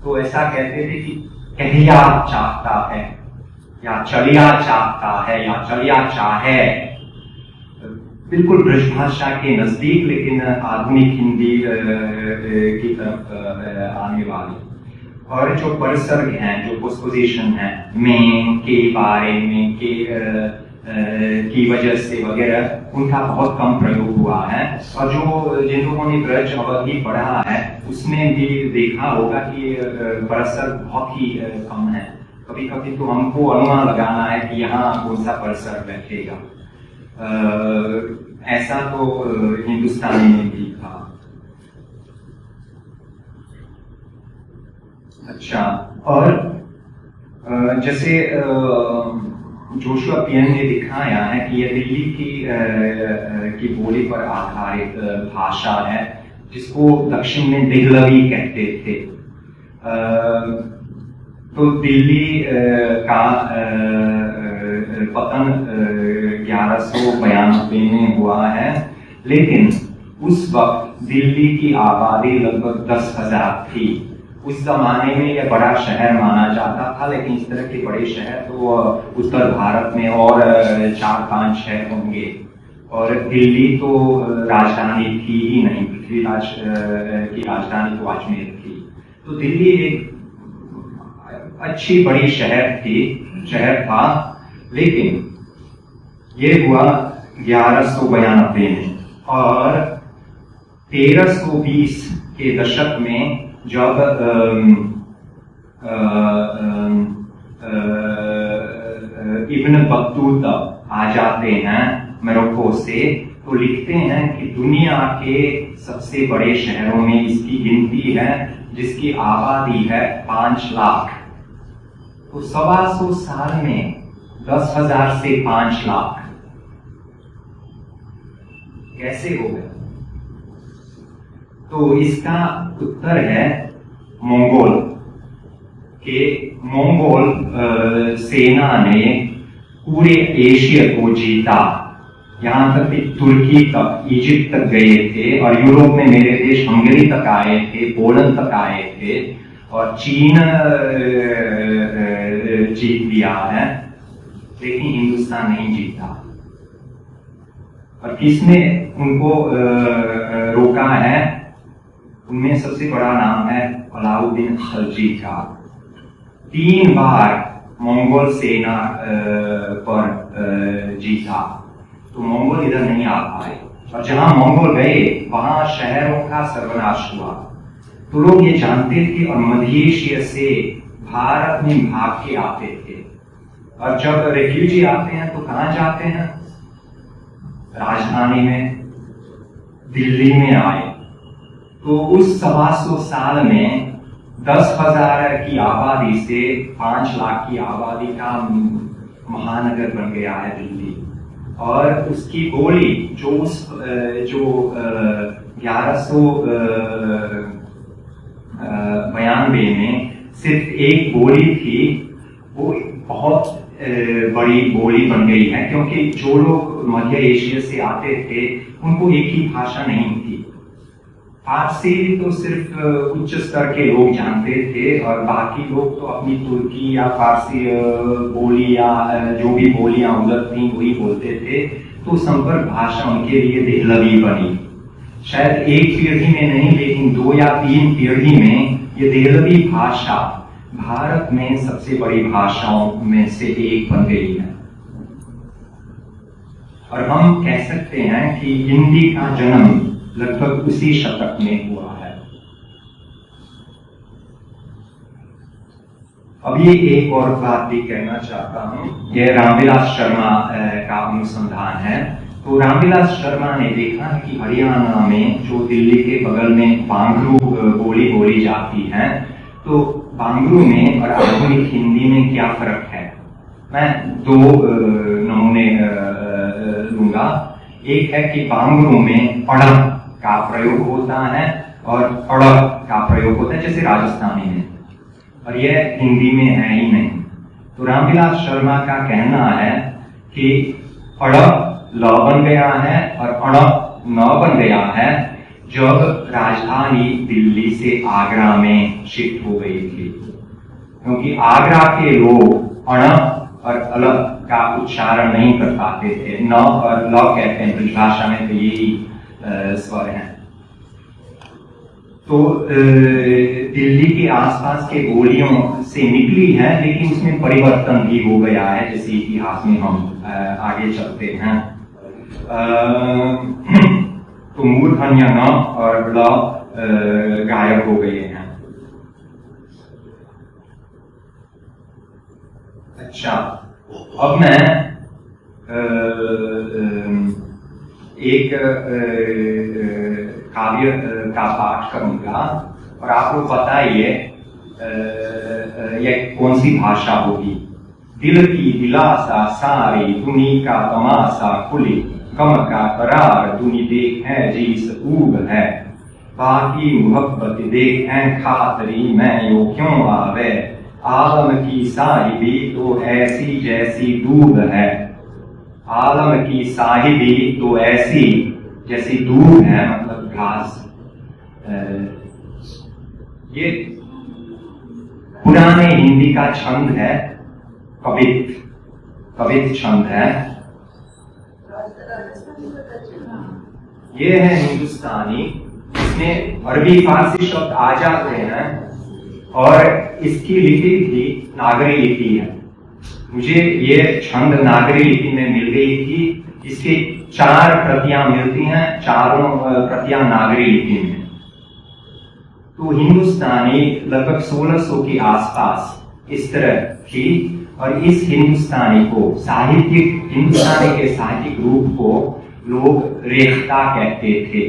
तो ऐसा कहते थे कि कहिया चाहता है, या चलिया चाहता है, या चलिया चाहे। बिल्कुल ब्रजभाषा के नजदीक, लेकिन आधुनिक हिंदी की तरफ आने वाली। और जो परसर्ग हैं, जो पोस्पोजिशन है, में, के बारे में, के की वजह से वगैरह उनका बहुत कम प्रयोग हुआ है। और जो जिन लोगों ने ब्रज अवधि पढ़ा है उसमें भी देखा होगा कि परिसर बहुत ही कम है। कभी कभी तो हमको अनुमान लगाना है कि यहाँ कौन सा परिसर बैठेगा। ऐसा तो हिंदुस्तानी में भी था। अच्छा, और जैसे जोशुआ पियन ने दिखाया है कि यह दिल्ली की बोली पर आधारित भाषा है जिसको दक्षिण में देहलवी कहते थे। तो दिल्ली का पतन 1192 में हुआ है, लेकिन उस वक्त दिल्ली की आबादी लगभग 10,000 थी। उस जमाने में यह बड़ा शहर माना जाता था, लेकिन इस तरह के बड़े शहर तो उत्तर भारत में और 4-5 शहर होंगे, और दिल्ली तो राजधानी थी ही नहीं। पृथ्वीराज की राजधानी तो अजमेर थी। तो दिल्ली एक अच्छी बड़ी शहर था, लेकिन ये हुआ 1192 में। और 1320 के दशक में जब इब्न बतूता आ जाते हैं मोरक्को से, तो लिखते हैं कि दुनिया के सबसे बड़े शहरों में इसकी गिनती है जिसकी आबादी है 5 लाख। तो 125 साल में 10,000 से 5 लाख कैसे हो गए? तो इसका उत्तर है मंगोल सेना ने पूरे एशिया को जीता। यहाँ तक कि तुर्की तक, इजिप्ट तक गए थे, और यूरोप में मेरे देश हंगरी तक आए थे, पोलैंड तक आए थे, और चीन जीत लिया है, लेकिन हिंदुस्तान नहीं जीता। और किसने उनको रोका है? उनमें सबसे बड़ा नाम है अलाउद्दीन खिलजी का। 3 बार मंगोल सेना पर जीता, तो मंगोल इधर नहीं आ पाए, और जहां मंगोल गए वहां शहरों का सर्वनाश हुआ। तो लोग ये जानते थे, और मध्य एशिया से भारत में भाग के आते थे। और जब रेफ्यूजी आते हैं तो कहां जाते हैं? राजधानी में, दिल्ली में आए। तो उस 125 साल में 10,000 की आबादी से 5 लाख की आबादी का महानगर बन गया है दिल्ली। और उसकी बोली जो 1192 में सिर्फ एक बोली थी, वो बहुत बड़ी बोली बन गई है, क्योंकि जो लोग मध्य एशिया से आते थे उनको एक ही भाषा नहीं थी। फारसी तो सिर्फ उच्च स्तर के लोग जानते थे, और बाकी लोग तो अपनी तुर्की या फारसी बोली या जो भी बोलियां उधर थी वही बोलते थे। तो संपर्क भाषा उनके लिए देहलवी बनी। शायद एक पीढ़ी में नहीं, लेकिन 2 या 3 पीढ़ी में ये देहलवी भाषा भारत में सबसे बड़ी भाषाओं में से एक बन गई है। और हम कह सकते हैं कि हिंदी का जन्म लगभग उसी शतक में हुआ है। अब ये एक और बात भी कहना चाहता हूँ, यह रामविलास शर्मा का अनुसंधान है। तो रामविलास शर्मा ने देखा कि हरियाणा में जो दिल्ली के बगल में बांगरू बोली बोली जाती है, तो बांगरू में और आधुनिक हिंदी में क्या फर्क है? मैं 2 नमूने लूंगा। एक है कि बांगरू में अड़ का प्रयोग होता है और अड़ का प्रयोग होता है, जैसे राजस्थानी में, और यह हिंदी में है ही नहीं। तो रामविलास शर्मा का कहना है कि अड़ ल बन गया है और अड़ न बन गया है जब राजधानी दिल्ली से आगरा में शिफ्ट हो गई थी, क्योंकि आगरा के लोग अण और अल का उच्चारण नहीं कर पाते थे। न और ल कहते हैं ब्रज भाषा में, तो यही स्वर हैं। तो दिल्ली के आसपास के बोलियों से निकली है, लेकिन उसमें परिवर्तन भी हो गया है, जैसे इतिहास में हम आगे चलते हैं। तो मूर्धन्य न और ल गायब हो गए हैं। अच्छा, अब मैं एक काव्य का पाठ करूंगा और आप लोग बताइए यह कौन सी भाषा होगी। दिल की दिलासा सारी दुनी का तमाशा खुली, गम का करार दुनी देखें जीस ऊब है, बाकी मुहब्बत देखें खातरी मैं यो क्यों आवे, आलम की साहिबी तो ऐसी जैसी दूब है, आलम की साहिबी तो ऐसी जैसी दूब है, मतलब घास। ये पुराने हिंदी का छंद है, कवित छंद है। ये है हिंदुस्तानी, इसमें अरबी फारसी शब्द आ जाते हैं और इसकी लिपि भी नागरी लिपि है। मुझे ये छंद नागरी लिपि में मिल गई थी। इसकी 4 प्रतियां मिलती हैं, चारों प्रतियां नागरी लिपि में। तो हिंदुस्तानी लगभग 1600 के आसपास इस तरह थी और इस हिंदुस्तानी को हिंदुस्तानी के साहित्यिक रूप को लोग रेखता कहते थे।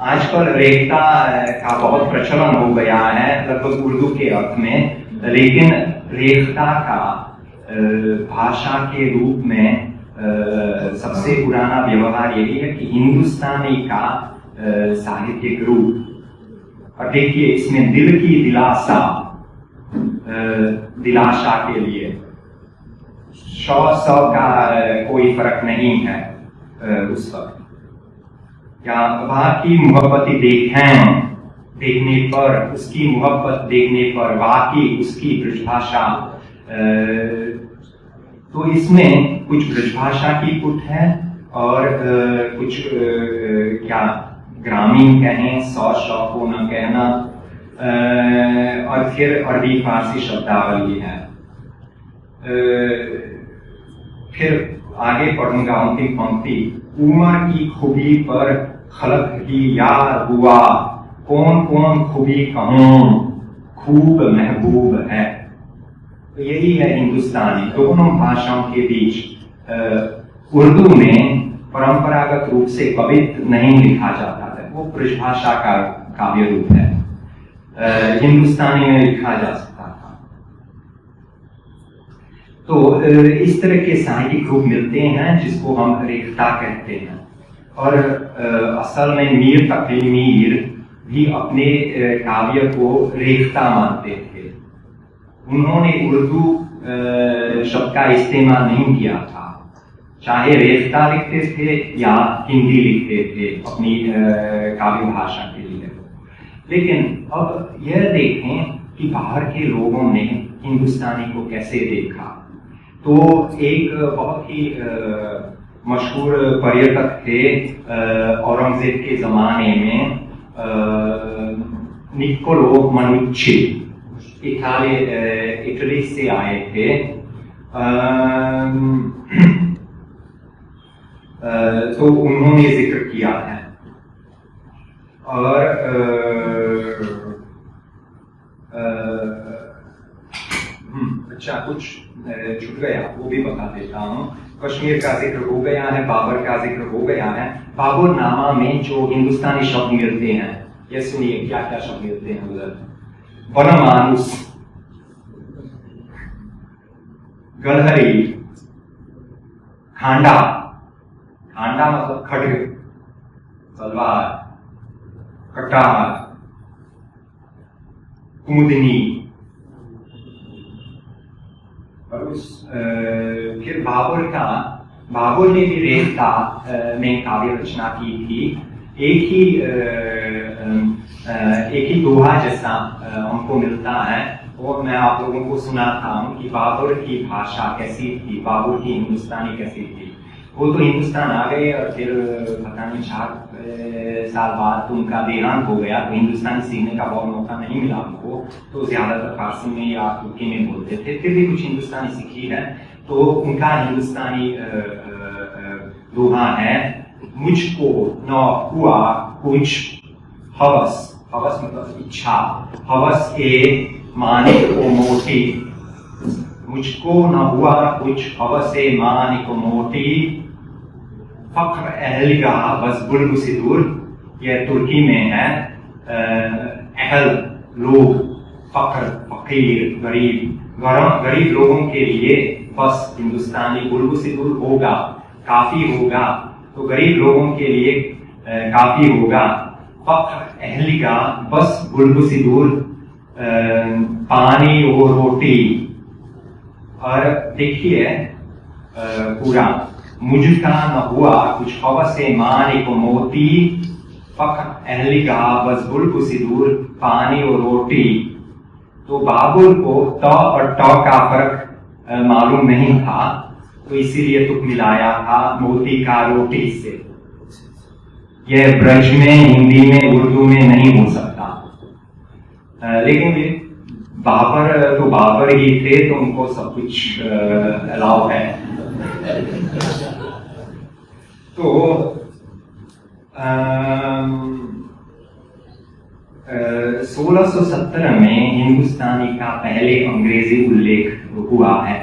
आजकल रेखता का बहुत प्रचलन हो गया है लगभग उर्दू के अर्थ में, लेकिन रेखता का भाषा के रूप में सबसे पुराना व्यवहार यही है कि हिंदुस्तानी का साहित्यिक रूप। और देखिए इसमें दिल की दिलासा के लिए सौ का कोई फर्क नहीं है उस वक्त। या वहां की मोहब्बत देखने पर, उसकी मोहब्बत देखने पर वाकई उसकी ब्रजभाषा। तो इसमें कुछ ब्रजभाषा की पुट है और कुछ क्या ग्रामीण कहें, सौ को न कहना, और फिर अरबी फारसी शब्दावली है। फिर आगे पढ़ूंगा अंतिम पंक्ति। उमर की खूबी पर खलक की यार हुआ, कौन कौन खूबी कहूं, खूब महबूब है। तो यही है हिंदुस्तानी। दोनों भाषाओं के बीच उर्दू में परंपरागत रूप से कवित नहीं लिखा जाता है, वो ब्रजभाषा का काव्य रूप है। हिंदुस्तानी में लिखा जा सकता था। तो इस तरह के साहित्यिक रूप मिलते हैं जिसको हम रेखता कहते हैं। और असल में मीर तक़ी मीर भी अपने काव्य को रेखता मानते थे। उन्होंने उर्दू शब्द का इस्तेमाल नहीं किया था, चाहे रेखता लिखते थे या हिंदी लिखते थे अपनी काव्य भाषा के लिए। लेकिन अब यह देखें कि बाहर के लोगों ने हिंदुस्तानी को कैसे देखा। तो एक बहुत ही मशहूर पर्यटक थे औरंगजेब के जमाने में, निकोलो मनुच्ची, इटली से आए थे। तो उन्होंने जिक्र किया है। और अच्छा, कुछ छूट गया वो भी बता देता हूँ। कश्मीर का जिक्र हो गया है, बाबर का जिक्र हो गया है। बाबर नामा में जो हिंदुस्तानी शब्द मिलते हैं, ये सुनिए क्या क्या शब्द मिलते हैं उधर। बनमानुस, गलहरी, खांडा, खांडा मतलब खड्ग, तलवार, कटार, कुमुदनी। और फिर बाबर ने भी रेखता में काव्य रचना की थी। एक ही दोहा जैसा हमको मिलता है, और मैं आप लोगों को सुनाता हूँ कि बाबर की भाषा कैसी थी, बाबर की हिंदुस्तानी कैसी थी। वो तो हिंदुस्तान आ गए और फिर पता नहीं 4 साल बाद उनका देहांत हो गया, तो हिंदुस्तानी सीखने का बहुत मौका नहीं मिला उनको, तो ज़्यादातर फारसी में या तुर्की में बोलते थे। फिर भी कुछ हिंदुस्तानी सीखी है, तो उनका हिंदुस्तानी दोहा है, मुझको न हुआ कुछ हवस, हवस मतलब इच्छा, हवस ए मानिक को मोटी, मुझको न हुआ कुछ हवस ए मानिक को मोटी, फख्र अहलगाह बस बुल्ग से दूर। यह तुर्की में है। अहल लोग, फख्र फकीर गरीब, गरीब लोगों के लिए बस हिंदुस्तानी बुल्ग से दूर होगा, काफी होगा, तो गरीब लोगों के लिए काफी होगा। फख्र अहलगाह बस बुल्ग से दूर, पानी और रोटी। और देखिए पूरा, मुझका न हुआ कुछ हवस माने को मोती, फख्र अहलगाह बस बुल्ग से दूर, पानी और रोटी। तो बाबुल को त और ट का फर्क मालूम नहीं था, तो इसीलिए तुक मिलाया था मोती का रोटी से। यह ब्रज में, हिंदी में, उर्दू में नहीं हो सकता। लेकिन वे बाबर तो बाबर ही थे, तो उनको सब कुछ अलाउ है। तो 1617 में हिंदुस्तानी का पहले अंग्रेजी उल्लेख हुआ है।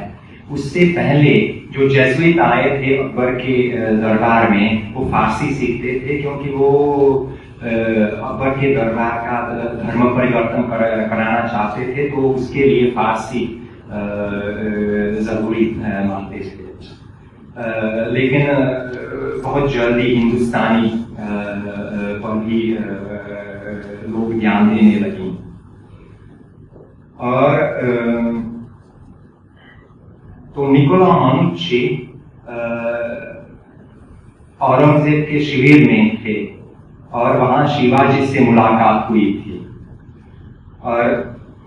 उससे पहले जो जेसुइट आए थे अकबर के दरबार में, वो फारसी सीखते थे, क्योंकि वो अकबर के दरबार का धर्म परिवर्तन कराना चाहते थे, तो उसके लिए फारसी जरूरी मानते थे। लेकिन बहुत जल्दी हिंदुस्तानी पर भी लोग ध्यान देने लगे। और तो निकोला मानुची औरंगजेब के शिविर में थे, और वहां शिवाजी से मुलाकात हुई थी, और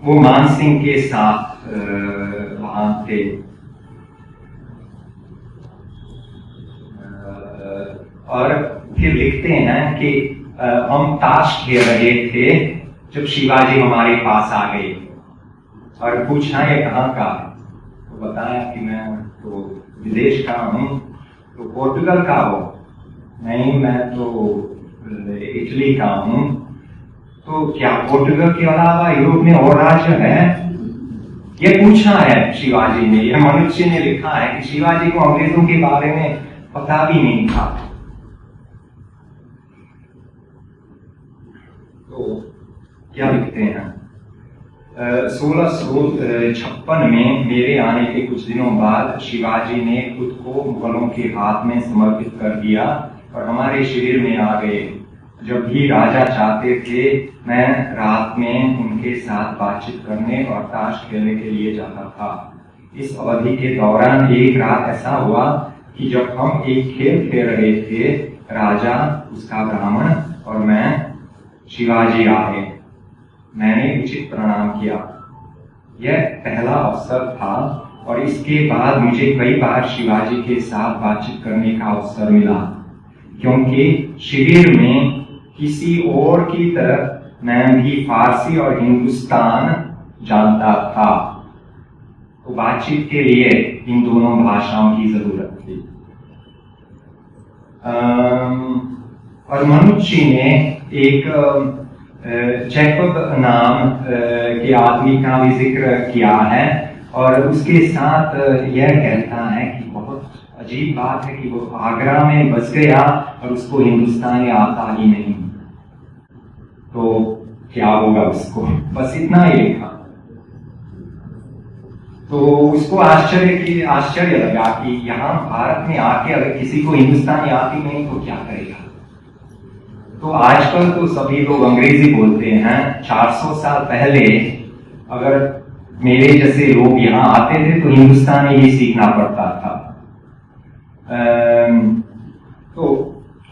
वो मान सिंह के साथ वहां थे। और फिर लिखते हैं कि हम ताश खेल रहे थे जब शिवाजी हमारे पास आ गए, और पूछा ये कहाँ का है, तो बताया कि मैं तो विदेश का हूँ। तो पोर्टुगल का हो? नहीं, मैं तो इटली का हूँ। तो क्या पोर्टुगल के अलावा यूरोप में और राज्य है? ये पूछा है शिवाजी ने। यह मनुष्य ने लिखा है कि शिवाजी को अंग्रेजों के बारे में पता भी नहीं था। तो क्या लिखते हैं, 1656 में मेरे आने के कुछ दिनों बाद शिवाजी ने खुद को मुगलों के हाथ में समर्पित कर दिया और हमारे शिविर में आ गए। जब भी राजा चाहते थे, मैं रात में उनके साथ बातचीत करने और ताश खेलने के लिए जाता था। इस अवधि के दौरान एक रात ऐसा हुआ कि जब हम एक खेल खेल रहे थे, राजा, उसका ब्राह्मण और मैं, शिवाजी आए। मैंने उचित प्रणाम किया। यह पहला अवसर था, और इसके बाद मुझे कई बार शिवाजी के साथ बातचीत करने का अवसर मिला, क्योंकि शिविर में किसी और की तरह मैं भी फारसी और हिंदुस्तान जानता था, तो बातचीत के लिए इन दोनों भाषाओं की जरूरत थी। और मनुष्य ने एक जैकब नाम के आदमी का भी जिक्र किया है, और उसके साथ यह कहता है कि बहुत अजीब बात है कि वो आगरा में बस गया और उसको हिंदुस्तानी आता ही नहीं, तो क्या होगा उसको, बस इतना ही लिखा। तो उसको आश्चर्य लगा कि यहाँ भारत में आके अगर किसी को हिंदुस्तानी आती नहीं तो क्या करेगा। तो आजकल तो सभी लोग अंग्रेजी बोलते हैं। 400 साल पहले अगर मेरे जैसे लोग यहाँ आते थे तो हिंदुस्तानी ही सीखना पड़ता था। तो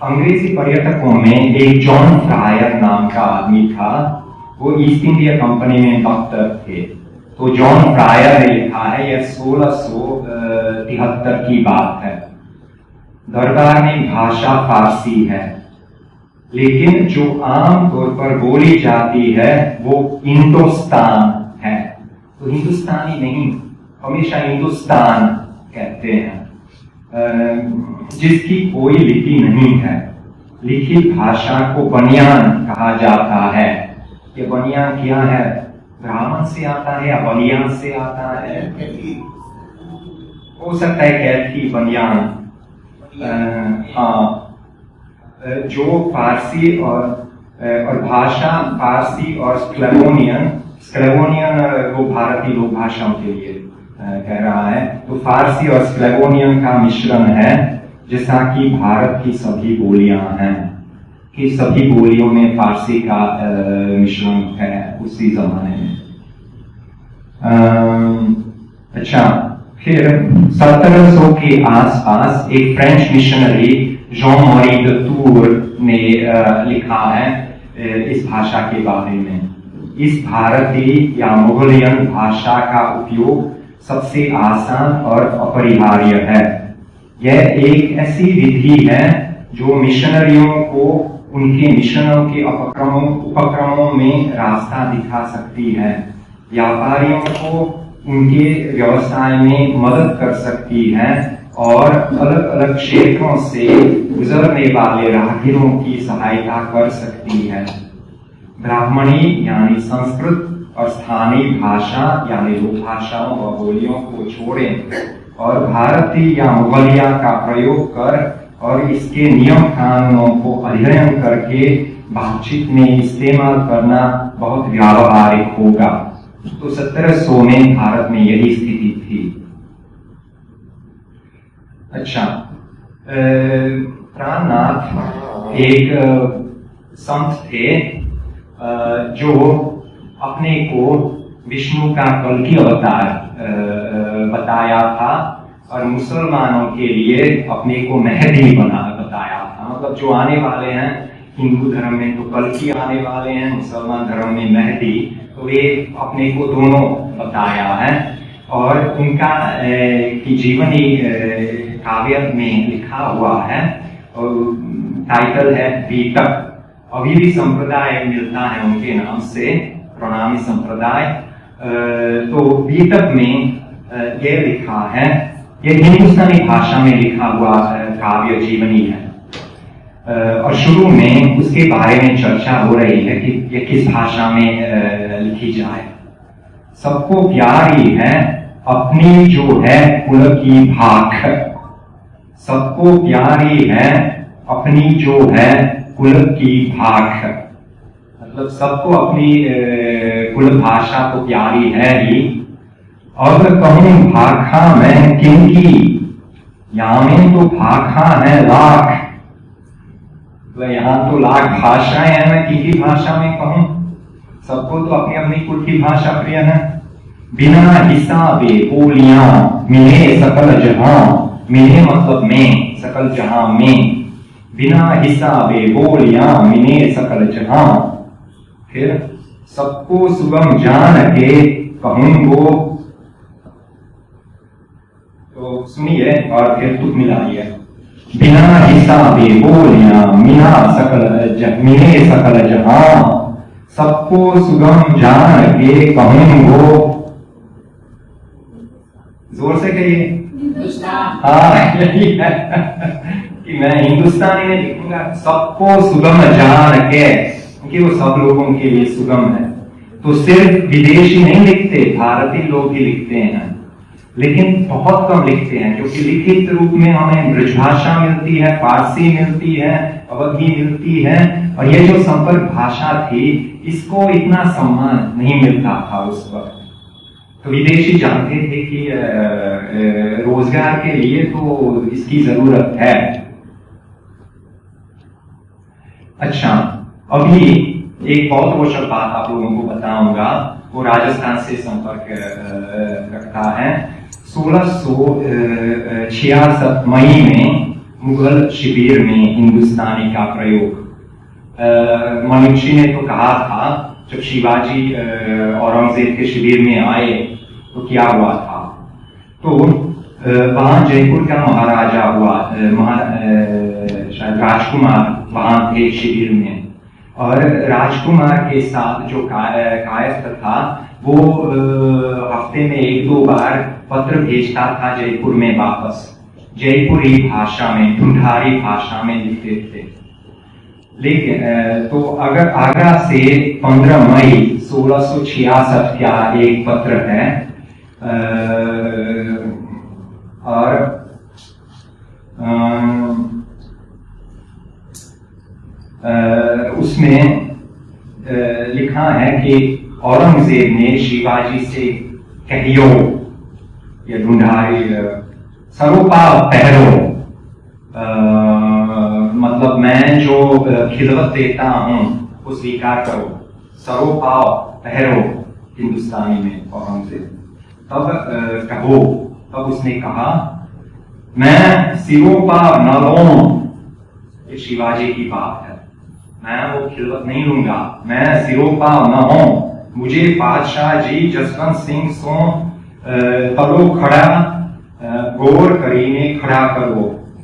अंग्रेजी पर्यटकों में एक जॉन फ्रायर नाम का आदमी था। वो ईस्ट इंडिया कंपनी में डॉक्टर थे। तो जॉन फ्रायर ने लिखा है, यह 1673 की बात है। दरबार में भाषा फारसी है। लेकिन जो आम तौर पर बोली जाती है वो हिंदुस्तान है। तो हिंदुस्तानी नहीं, हमेशा हिंदुस्तान कहते हैं। जिसकी कोई लिपि नहीं है, लिखित भाषा को बनियान कहा जाता है। ये बनियान क्या है? ब्राह्मण से आता है या बनियान से आता है? हो सकता है कैथी, बनियान। हाँ, जो फारसी और भाषा फारसी और स्क्लेवोनियन वो भारतीय लोक भाषाओं के लिए कह रहा है। तो फारसी और स्क्लेवोनियन का मिश्रण है, जैसा कि भारत की सभी बोलियां हैं, कि सभी बोलियों में फारसी का मिश्रण है उसी जमाने में। अच्छा, फिर 1700 के आसपास एक French missionary John Maury de Tours ने लिखा है इस भाषा के बारे में। इस भारतीय या मुगलियन भाषा का उपयोग सबसे आसान और अपरिहार्य है। यह एक ऐसी विधि है जो मिशनरियों को उनके मिशनों के उपक्रमों में रास्ता दिखा सकती है, व्यापारियों को उनके व्यवसाय में मदद कर सकती है और अलग अलग क्षेत्रों से गुजरने वाले राहगीरों की सहायता कर सकती है। ब्राह्मणी यानी संस्कृत और स्थानीय भाषा यानी लोक भाषाओं व बोलियों को छोड़ें और भारतीय या मुगलिया का प्रयोग कर और इसके नियम कानूनों को अध्ययन करके बातचीत में इस्तेमाल करना बहुत व्यावहारिक होगा। तो 1700 में भारत में यही स्थिति थी। अच्छा, प्राणनाथ एक संत थे जो अपने को विष्णु का कल्कि अवतार बताया था और मुसलमानों के लिए अपने को मेहदी बताया था। मतलब जो आने वाले हैं, हिंदू धर्म में तो कल्कि आने वाले हैं, मुसलमान धर्म में मेहदी, तो वे अपने को दोनों बताया है। और उनका की जीवनी काव्य में लिखा हुआ है और टाइटल है बीतक। अभी भी संप्रदाय मिलता है उनके नाम से, प्रणामी संप्रदाय। तो बीतक में यह लिखा है, यह हिंदुस्तानी भाषा में लिखा हुआ काव्य जीवनी है और शुरू में उसके बारे में चर्चा हो रही है कि यह किस भाषा में लिखी जाए। सबको प्यारी है अपनी जो है कुल की भाख, सबको प्यारी है अपनी जो है कुल की भाख। मतलब सबको अपनी कुल भाषा तो प्यारी है ही। और कहूं भाखा में किनकी, यहाँ में तो भाखा है लाख, तो यहाँ तो लाख भाषाएं हैं, मैं किनकी भाषा में कहूं? सबको तो अपनी अपनी कुल की भाषा प्रिय है। बिना हिसाबे बोलियां मिले सकल जहां, मिले मतलब में, सकल जहां में। बिना हिसाबे बोलियां मिले सकल जहां। फिर सबको सुगम जान के कहूंगो। तो सुनिए और फिर तुक मिलाइए। बिना हिसाबे बोलियां मिले सकल जहां, सबको सुगम जान के कहूंगो। जोर से कहिए। हाँ, यही है कि मैं हिंदुस्तानी में लिखूंगा सबको सुगम जान के, क्योंकि वो सब लोगों के लिए सुगम है। तो सिर्फ विदेशी नहीं लिखते, भारतीय लोग भी लिखते हैं, लेकिन बहुत कम लिखते हैं, क्योंकि लिखित रूप में हमें ब्रजभाषा मिलती है, फारसी मिलती है, अवधी मिलती है, और ये जो संपर्क भाषा थी इसको इतना सम्मान नहीं मिलता था उस वक्त। तो विदेशी जानते थे कि रोजगार के लिए तो इसकी जरूरत है। अच्छा, अभी एक बहुत रोचक बात आप लोगों को बताऊंगा, वो राजस्थान से संपर्क रखता है। 1666 मई में मुगल शिविर में हिंदुस्तानी का प्रयोग। मनुष्य ने तो कहा था जब शिवाजी औरंगजेब के शिविर में आए तो क्या हुआ था। तो वहां जयपुर का महाराजा हुआ, शायद राजकुमार वहां थे शिविर में, और राजकुमार के साथ जो कायस्थ था वो हफ्ते में 1-2 बार पत्र भेजता था जयपुर में वापस, जयपुरी भाषा में, ढूंढारी भाषा में लिखते थे। लेकिन तो अगर आगरा से 15 मई 1666 का एक पत्र है, और उसमें लिखा है कि औरंगजेब ने शिवाजी से कहियो, या ढूंढारी, सरोपा पहरो, मतलब मैं जो खिदमत देता हूं वो स्वीकार करो, सरोपा पहरो हिंदुस्तानी में औरंगजेब। तब कहो, तब उसने कहा मैं सिरोपा न लूं, ये शिवाजी की बात है, मैं वो खिदमत नहीं लूंगा, मैं सिरोपा न हूं, मुझे बादशाह जी जसवंत सिंह सो तलो खड़ा गौर करीने खड़ा करो,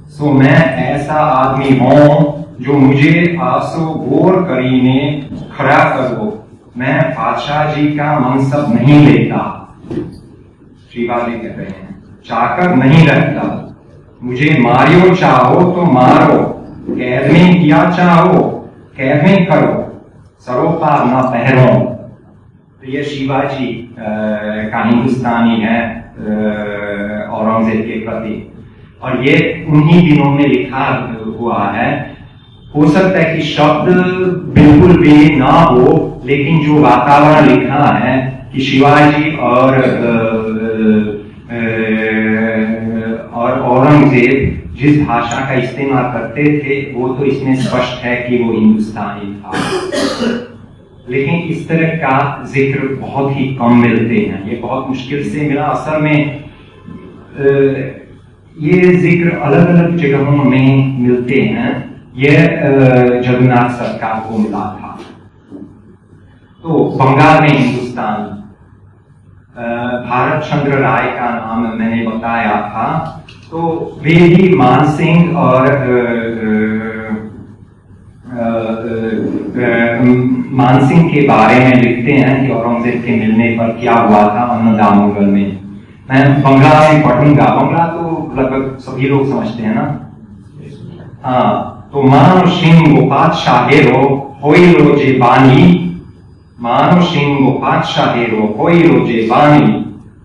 सो मैं ऐसा आदमी हूं जो मुझे आसो गौर करीने खड़ा करो, मैं बादशाह जी का मनसब नहीं लेता। शिवाजी कह रहे हैं चाकर नहीं रखता, मुझे मारियो चाहो तो मारो, कैद में किया चाहो कैद में करो, सरोपा न पहरो। तो ये शिवाजी का हिंदुस्तानी है औरंगजेब के प्रति, और ये उन्हीं दिनों में लिखा हुआ है। हो सकता है कि शब्द बिल्कुल भी ना हो, लेकिन जो वातावरण लिखा है कि शिवाजी और औरंगजेब जिस भाषा का इस्तेमाल करते थे वो तो इसमें स्पष्ट है कि वो हिंदुस्तानी था। लेकिन इस तरह का जिक्र बहुत ही कम मिलते हैं, ये बहुत मुश्किल से मिला। असल में ये जिक्र अलग अलग जगहों में मिलते हैं। ये जगन्नाथ सरकार को मिला था। तो बंगाल में हिंदुस्तान, भारत चंद्र राय का नाम मैंने बताया था, तो वे भी मानसिंह और मानसिंह के बारे में लिखते हैं कि औरंगजेब के मिलने पर क्या हुआ था अन्नदामोगल में। मैं बंगला में पढ़ूंगा, बंगला तो लगभग सभी लोग समझते हैं ना। हाँ, तो मानो सिंह वो पातशाहेरो होइलो जे बानी, मानो सिंह वो पातशाहेरो होइलो जे बानी,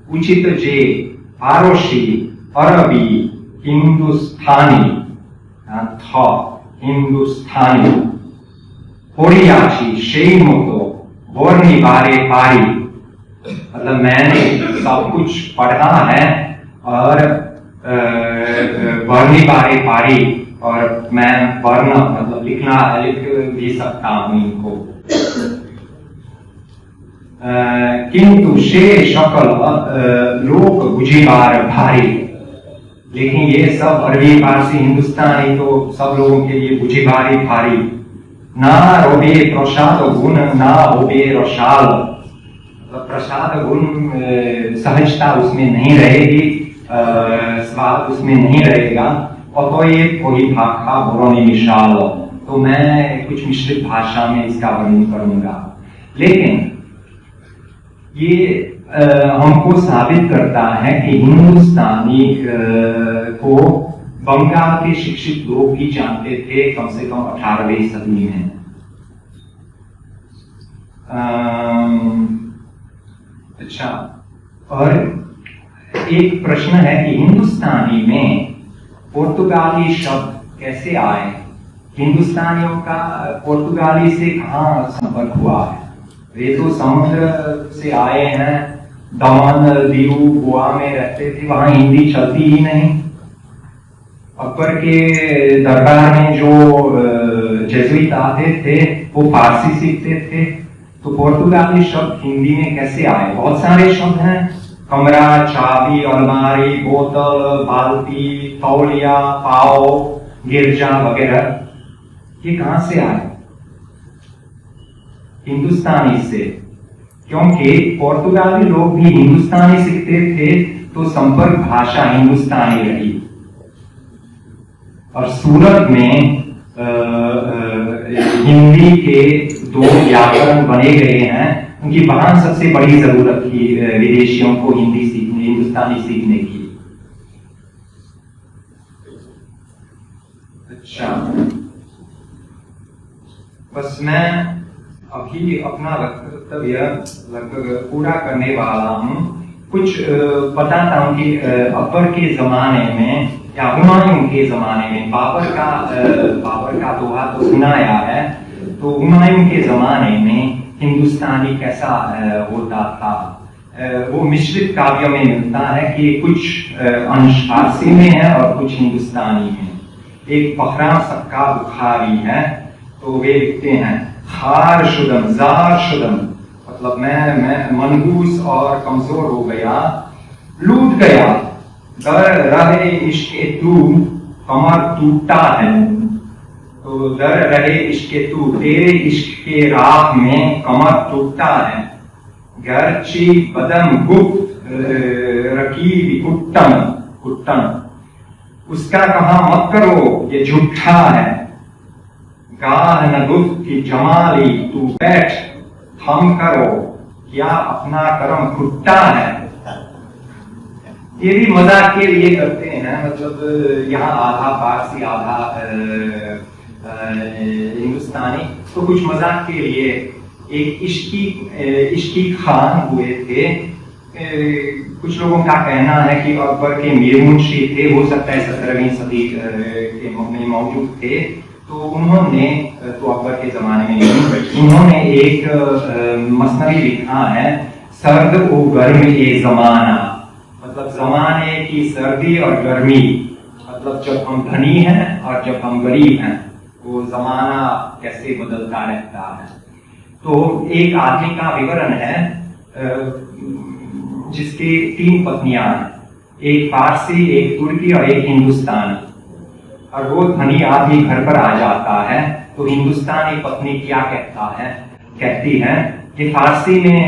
उचित जे फारोशी अरबी हिंदुस्तानी था हिंदुस्तानी होरियाची शेई मोतो वर्णी बारे पारी। मतलब मैंने सब कुछ पढ़ा है और वर्णी बारे पारी, और मैं वर्ण मतलब लिख भी सकता हूं इनको। किंतु शे शकल लोक बुझीबार भारी, लेकिन ये सब अरबी फारसी हिंदुस्तानी तो सब लोगों के लिए बुझीबारी भारी। ना रोबे प्रसाद गुण ना होबे रसाल, प्रसाद गुण सहजता उसमें नहीं रहेगी, स्वाद उसमें नहीं रहेगा। और तो ये कोई भाखा बोरोनी मिशाल, तो मैं कुछ मिश्रित भाषा में इसका वर्णन करूंगा। लेकिन ये हमको साबित करता है कि हिंदुस्तानी को बंगाल के शिक्षित लोग भी जानते थे, कम से कम 18वीं सदी में। अच्छा, और एक प्रश्न है कि हिंदुस्तानी में पुर्तगाली शब्द कैसे आए? हिंदुस्तानियों का पुर्तगाली से कहाँ संपर्क हुआ है? वे तो समुद्र से आए हैं, दमन दीव गोवा में रहते थे, वहां हिंदी चलती ही नहीं। अकबर के दरबार में जो जेजुइट आते थे वो फारसी सीखते थे, तो पुर्तगाली शब्द हिंदी में कैसे आए? बहुत सारे शब्द हैं, कमरा, चाबी, अलमारी, बोतल, बाल्टी, तौलिया, पाव, गिरजा वगैरह, ये कहां से आए? हिंदुस्तानी से, क्योंकि पुर्तगाली लोग भी हिंदुस्तानी सीखते थे, तो संपर्क भाषा हिंदुस्तानी रही। और सूरत में हिंदी के 2 व्याकरण बने गए हैं, क्योंकि वहां सबसे बड़ी जरूरत थी विदेशियों को हिंदी सीखने, हिंदुस्तानी सीखने की। अच्छा, बस मैं अभी अपना वक्तव्य लगभग पूरा करने वाला हूँ। कुछ बताता हूँ कि अकबर के जमाने में या हुमायूं के जमाने में, बाबर का दोहा तो सुनाया है, तो हुमायूं के जमाने में हिंदुस्तानी कैसा होता था। वो मिश्रित काव्यों में मिलता है कि कुछ अंश फारसी में है और कुछ हिंदुस्तानी में। एक बहराम सबका बुखारी है, तो वे लिखते हैं खार शुदम जार शुदम, मतलब मैं मनहूस और कमजोर हो गया, लूट गया, दर रहे इश्क़े तू कमर टूटा है। तो दर रहे इश्क़े तू, तेरे इश्क के राह में कमर टूटा है। गर्ची बदम गुप्त रकीब कुट्टन, उसका कहा मत करो ये झूठा है। गाह न गुफ्त की जमाली, तू बैठ थम करो, क्या अपना करम खुट्टा है। ये भी मजाक के लिए करते हैं, मतलब यहाँ आधा फारसी आधा हिंदुस्तानी, तो कुछ मजाक के लिए। एक इश्की खान हुए थे, कुछ लोगों का कहना है कि अकबर के मीर मुंशी थे, हो सकता है 17वीं सदी के में मौजूद थे। तो उन्होंने, तो अकबर के जमाने में नहीं, उन्होंने एक मसनवी लिखा है, सर्द ओ गर्म ए जमाना, मतलब जमाने की सर्दी और गर्मी, मतलब जब हम धनी हैं और जब हम गरीब हैं, वो जमाना कैसे बदलता रहता है। तो एक आदमी का विवरण है जिसके 3 पत्नियां हैं, एक फारसी, एक तुर्की और एक हिंदुस्तानी। और वो धनी आदमी घर पर आ जाता है, तो हिंदुस्तानी पत्नी क्या कहती है कि फारसी में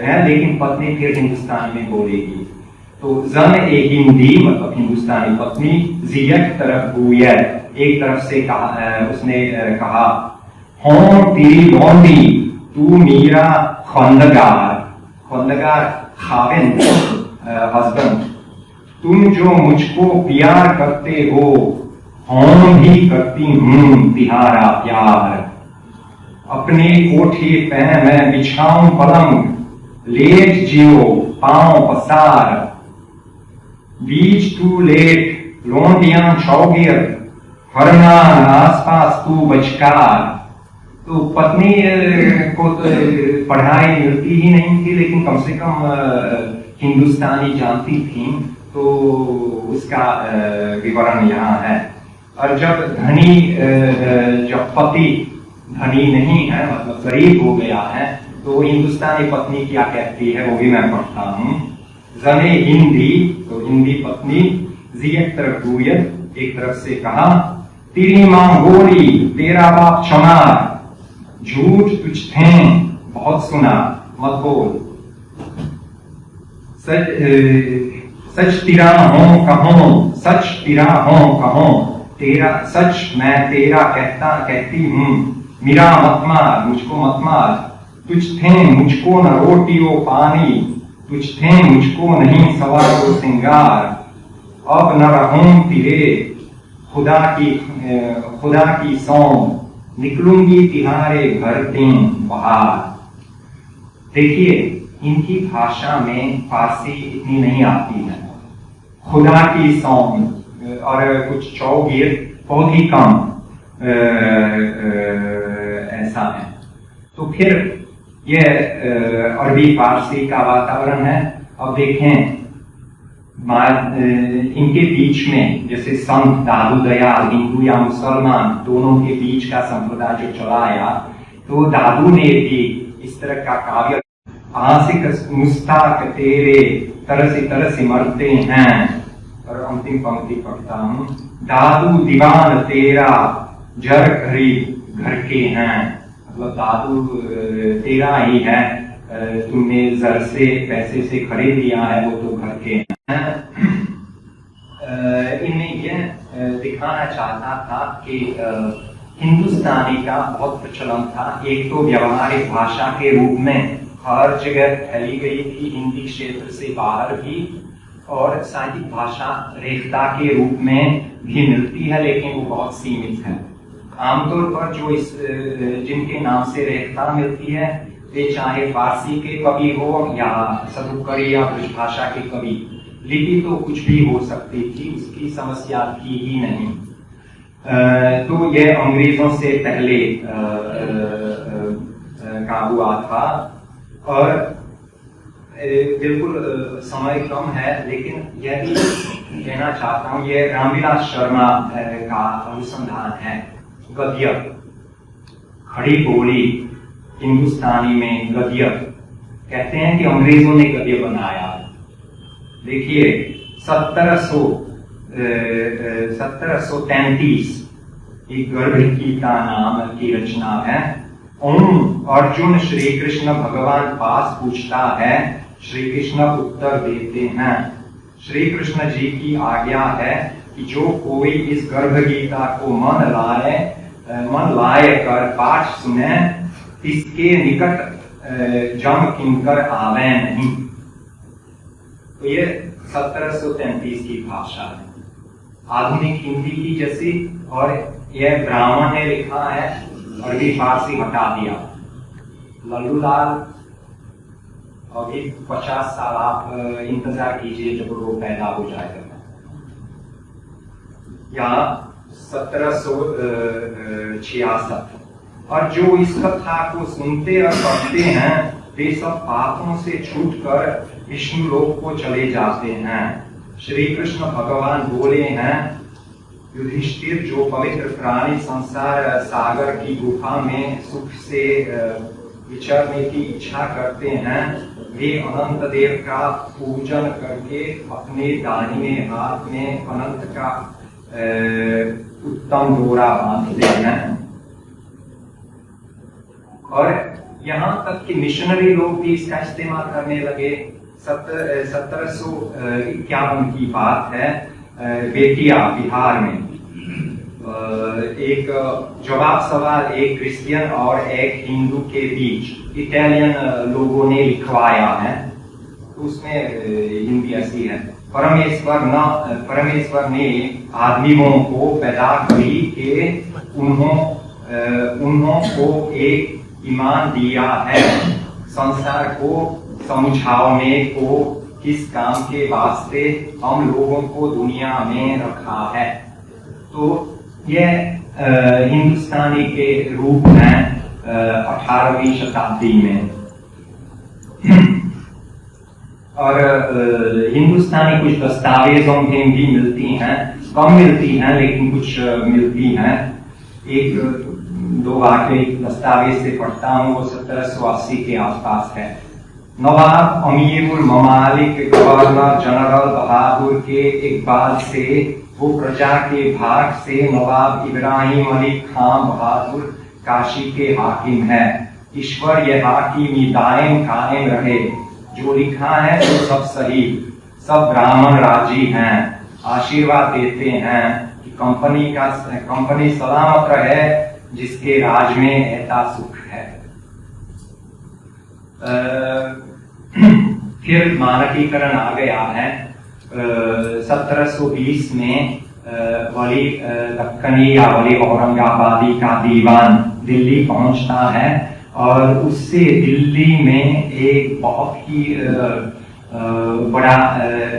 है, लेकिन पत्नी फिर हिंदुस्तानी में बोलेगी। तो जन ए हिंदी, मतलब हिंदुस्तानी पत्नी, जियत तरफ गुयत, एक तरफ से कहा, उसने कहा हों तेरी लौंडी, तू मेरा खंदगार खाविंद हस्बैंड, तुम जो मुझको प्यार करते हो, हम भी करती हूँ तिहारा प्यार। अपने कोठे पे मैं बिछाऊं पलंग, लेट जियो पांव पसार, बीच तू लेट लोंडियां चौगिर, फरमान आसपास तू बचकार। तो पत्नी को तो पढ़ाई मिलती ही नहीं थी, लेकिन कम से कम हिंदुस्तानी जानती थी, तो उसका विवरण यहाँ है। और जब जब पति धनी नहीं है, मतलब गरीब हो गया है, तो हिंदुस्तानी पत्नी क्या कहती है वो भी मैं पढ़ता हूँ। जने हिंदी, तो हिंदी पत्नी, जियत तरफ गुयत, एक तरफ से कहा तेरी माँ गोरी, तेरा बाप चमार, झूठ तुझ थे बहुत सुना मत बोल, सच तिरा हो कहो, तेरा सच मैं तेरा कहती हूँ, मेरा मत मार, मुझको मत मार। तुझ थे मुझको न रोटियो पानी, तुझ थे मुझको नहीं सवारो सिंगार, अब न रहूं तिरे खुदा की सौं, निकलूंगी तिहारे घर दिन बहार। देखिए, इनकी भाषा में फारसी इतनी नहीं आती है। खुदा की सौं और कुछ चौगिर बहुत ही कम ऐसा है। तो फिर ये अरबी फारसी का वातावरण है। अब देखें, इनके बीच में जैसे संत दादू दयाल, हिंदू या मुसलमान, दोनों के बीच का संप्रदाय जो चलाया, तो दादू ने भी इस तरह का काव्य, आशिक मुस्ताक तेरे तरसी मरते हैं। और अंतिम पंक्ति पढ़ता हूँ, दादू दीवान तेरा जर घरी घर के हैं, मतलब दादू तेरा ही है, तुमने जर से पैसे से खरीद लिया है, वो तो घर के हैं। इनमें यह दिखा दिखाना चाहता था कि हिंदुस्तानी का बहुत प्रचलन था। एक तो व्यवहारिक भाषा के रूप में हर जगह फैली गई थी, हिंदी क्षेत्र से बाहर भी, और साहित्यिक भाषा रेखता के रूप में भी मिलती है, लेकिन वो बहुत सीमित है। आमतौर पर जो जिनके नाम से रेखता मिलती है वे चाहे फारसी के कवि हो या सदुकरी या ब्रजभाषा के कवि। लिपि तो कुछ भी हो सकती थी, उसकी समस्या थी ही नहीं। तो यह अंग्रेजों से पहले का हुआ था, और बिल्कुल समय कम है, लेकिन यह भी कहना चाहता हूँ, यह रामविलास शर्मा का अनुसंधान है। गद्य, खड़ी बोली हिंदुस्तानी में गद्य, कहते हैं कि अंग्रेजों ने गद्य बनाया। देखिए 1733 एक गर्भ गीता नाम की रचना है। ओम अर्जुन श्री कृष्ण भगवान पास पूछता है, श्री कृष्ण उत्तर देते हैं। श्री कृष्ण जी की आज्ञा है कि जो कोई इस गर्भ गीता को मन लाए कर पाठ सुने, इसके निकट जम किंकर आवे नहीं। तो ये 1733 की भाषा है, आधुनिक हिंदी की जैसी, और यह ब्राह्मण ने लिखा है, अरबी फारसी हटा दिया। लल्लूलाल अभी 50 साल आप इंतजार कीजिए जब वो पैदा हो जाएगा। यहाँ 1766, और जो इस कथा को सुनते और पढ़ते हैं वे सब पापों से छूटकर विष्णु लोक को चले जाते हैं। श्री कृष्ण भगवान बोले हैं, युधिष्ठिर, जो पवित्र प्राणी संसार सागर की गुफा में सुख से विचरने की इच्छा करते हैं, वे अनंत देव का पूजन करके अपने दाहिने हाथ में अनंत का उत्तम डोरा बांधते हैं। और यहाँ तक कि मिशनरी लोग भी इसका इस्तेमाल करने लगे। 1751 की बात है, बेतिया बिहार में एक जवाब सवाल एक क्रिश्चियन और एक हिंदू के बीच इटालियन लोगों ने लिखवाया है। तो उसमें हिंदी ऐसी है, परमेश्वर ने आदमियों को पैदा करी कि उन्हों को एक ईमान दिया है, संसार को समझाने को किस काम के वास्ते हम लोगों को दुनिया में रखा है। तो यह हिंदुस्तानी के रूप में 18वीं शताब्दी में। और हिंदुस्तानी कुछ दस्तावेजों में भी मिलती हैं, कम मिलती हैं लेकिन कुछ मिलती हैं। एक दो वाक्य एक दस्तावेज से पढ़ता हूँ, वो 1780 के आसपास है। नवाब अमीरुल ममालिक गवर्नर जनरल बहादुर के इकबाल से वो प्रजा के भाग से नवाब इब्राहिम अली खान बहादुर काशी के हाकिम है। ईश्वर ये हाकिमी दायम कायम रहे, जो लिखा है वो सब सही, सब ब्राह्मण राजी हैं, आशीर्वाद देते हैं कि कंपनी सलामत रहे, जिसके राज में ऐसा सुख है। फिर मानकीकरण आ गया है। 1720 में वली दक्कनी या वली औरंगाबादी का दीवान दिल्ली पहुंचता है, और उससे दिल्ली में एक बहुत ही बड़ा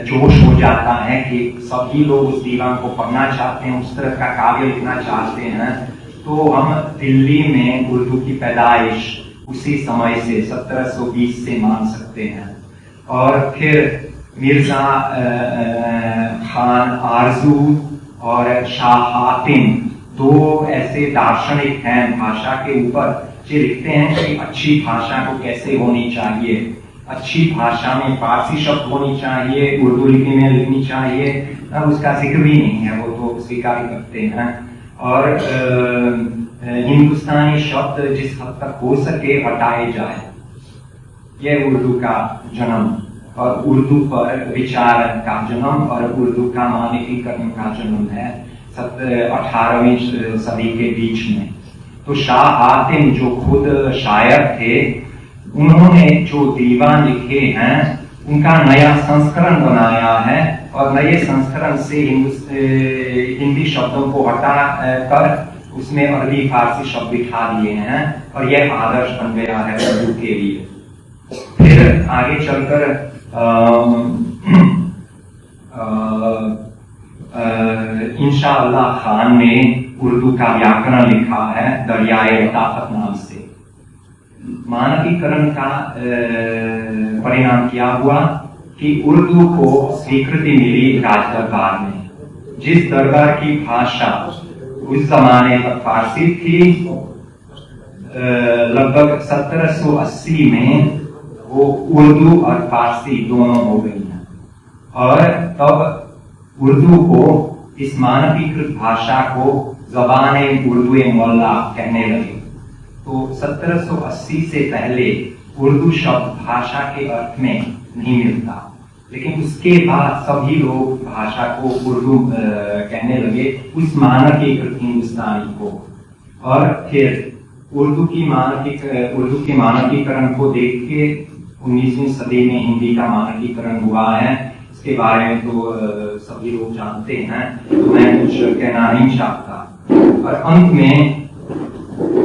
जोश हो जाता है कि सभी लोग उस दीवान को पढ़ना चाहते हैं, उस तरह का काव्य लिखना चाहते हैं। तो हम दिल्ली में उर्दू की पैदाइश उसी समय से 1720 से मान सकते हैं। और फिर मिर्जा खान आरजू और शाह हातिम दो ऐसे दार्शनिक हैं भाषा के ऊपर, जो लिखते हैं कि अच्छी भाषा को कैसे होनी चाहिए। अच्छी भाषा में फारसी शब्द होनी चाहिए, उर्दू लिपि में लिखनी चाहिए, उसका जिक्र भी नहीं है, वो तो स्वीकार करते हैं। और हिंदुस्तानी शब्द जिस हद तक हो सके हटाए जाए, यह उर्दू का जन्म और उर्दू पर विचार का जन्म और उर्दू का मानकीकरण का जन्म है। 18वीं सदी के बीच में। तो शाह हातिम जो खुद शायर थे, उन्होंने जो दीवान लिखे हैं उनका नया संस्करण बनाया है और नए संस्करण से हिंदी शब्दों को हटा कर उसमें अरबी फारसी शब्द बिठा दिए हैं और यह आदर्श बन गया है उर्दू के लिए। फिर आगे चलकर इंशाअल्लाह खान ने उर्दू का व्याकरण लिखा है दरियाए लताफत नाम से। मानकीकरण का परिणाम क्या हुआ कि उर्दू को स्वीकृति मिली राज दरबार में। जिस दरबार की भाषा उस जमाने तक फारसी थी, लगभग 1780 में वो उर्दू और फारसी दोनों हो गई हैं और तब उर्दू को, इस मानकीकृत भाषा को ज़बान उर्दू मोल्ला कहने लगे। तो 1780 से पहले उर्दू शब्द भाषा के अर्थ में नहीं मिलता, लेकिन उसके बाद सभी लोग भाषा को उर्दू कहने लगे, उस मानकीकृत हिंदुस्तानी को। और फिर उर्दू के मानकीकरण को देख के 19वीं सदी में हिंदी का मानकीकरण हुआ है। इसके बारे में तो सभी लोग जानते हैं, तो मैं कुछ कहना नहीं चाहता। और अंत में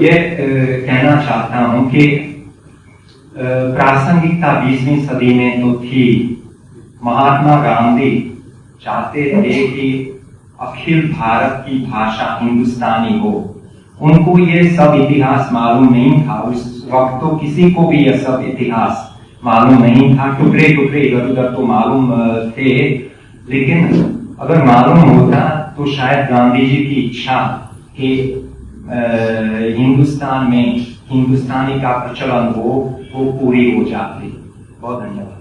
यह कहना चाहता हूं कि प्रासंगिकता 20वीं सदी में तो थी। महात्मा गांधी चाहते थे कि अखिल भारत की भाषा हिंदुस्तानी हो। उनको ये सब इतिहास मालूम नहीं था, उस वक्त तो किसी को भी यह सब इतिहास मालूम नहीं था। टुकड़े टुकड़े इधर उधर तो मालूम थे, लेकिन अगर मालूम होता तो शायद गांधी जी की इच्छा कि हिंदुस्तान में हिंदुस्तानी का प्रचलन हो वो पूरी हो जाती। बहुत धन्यवाद।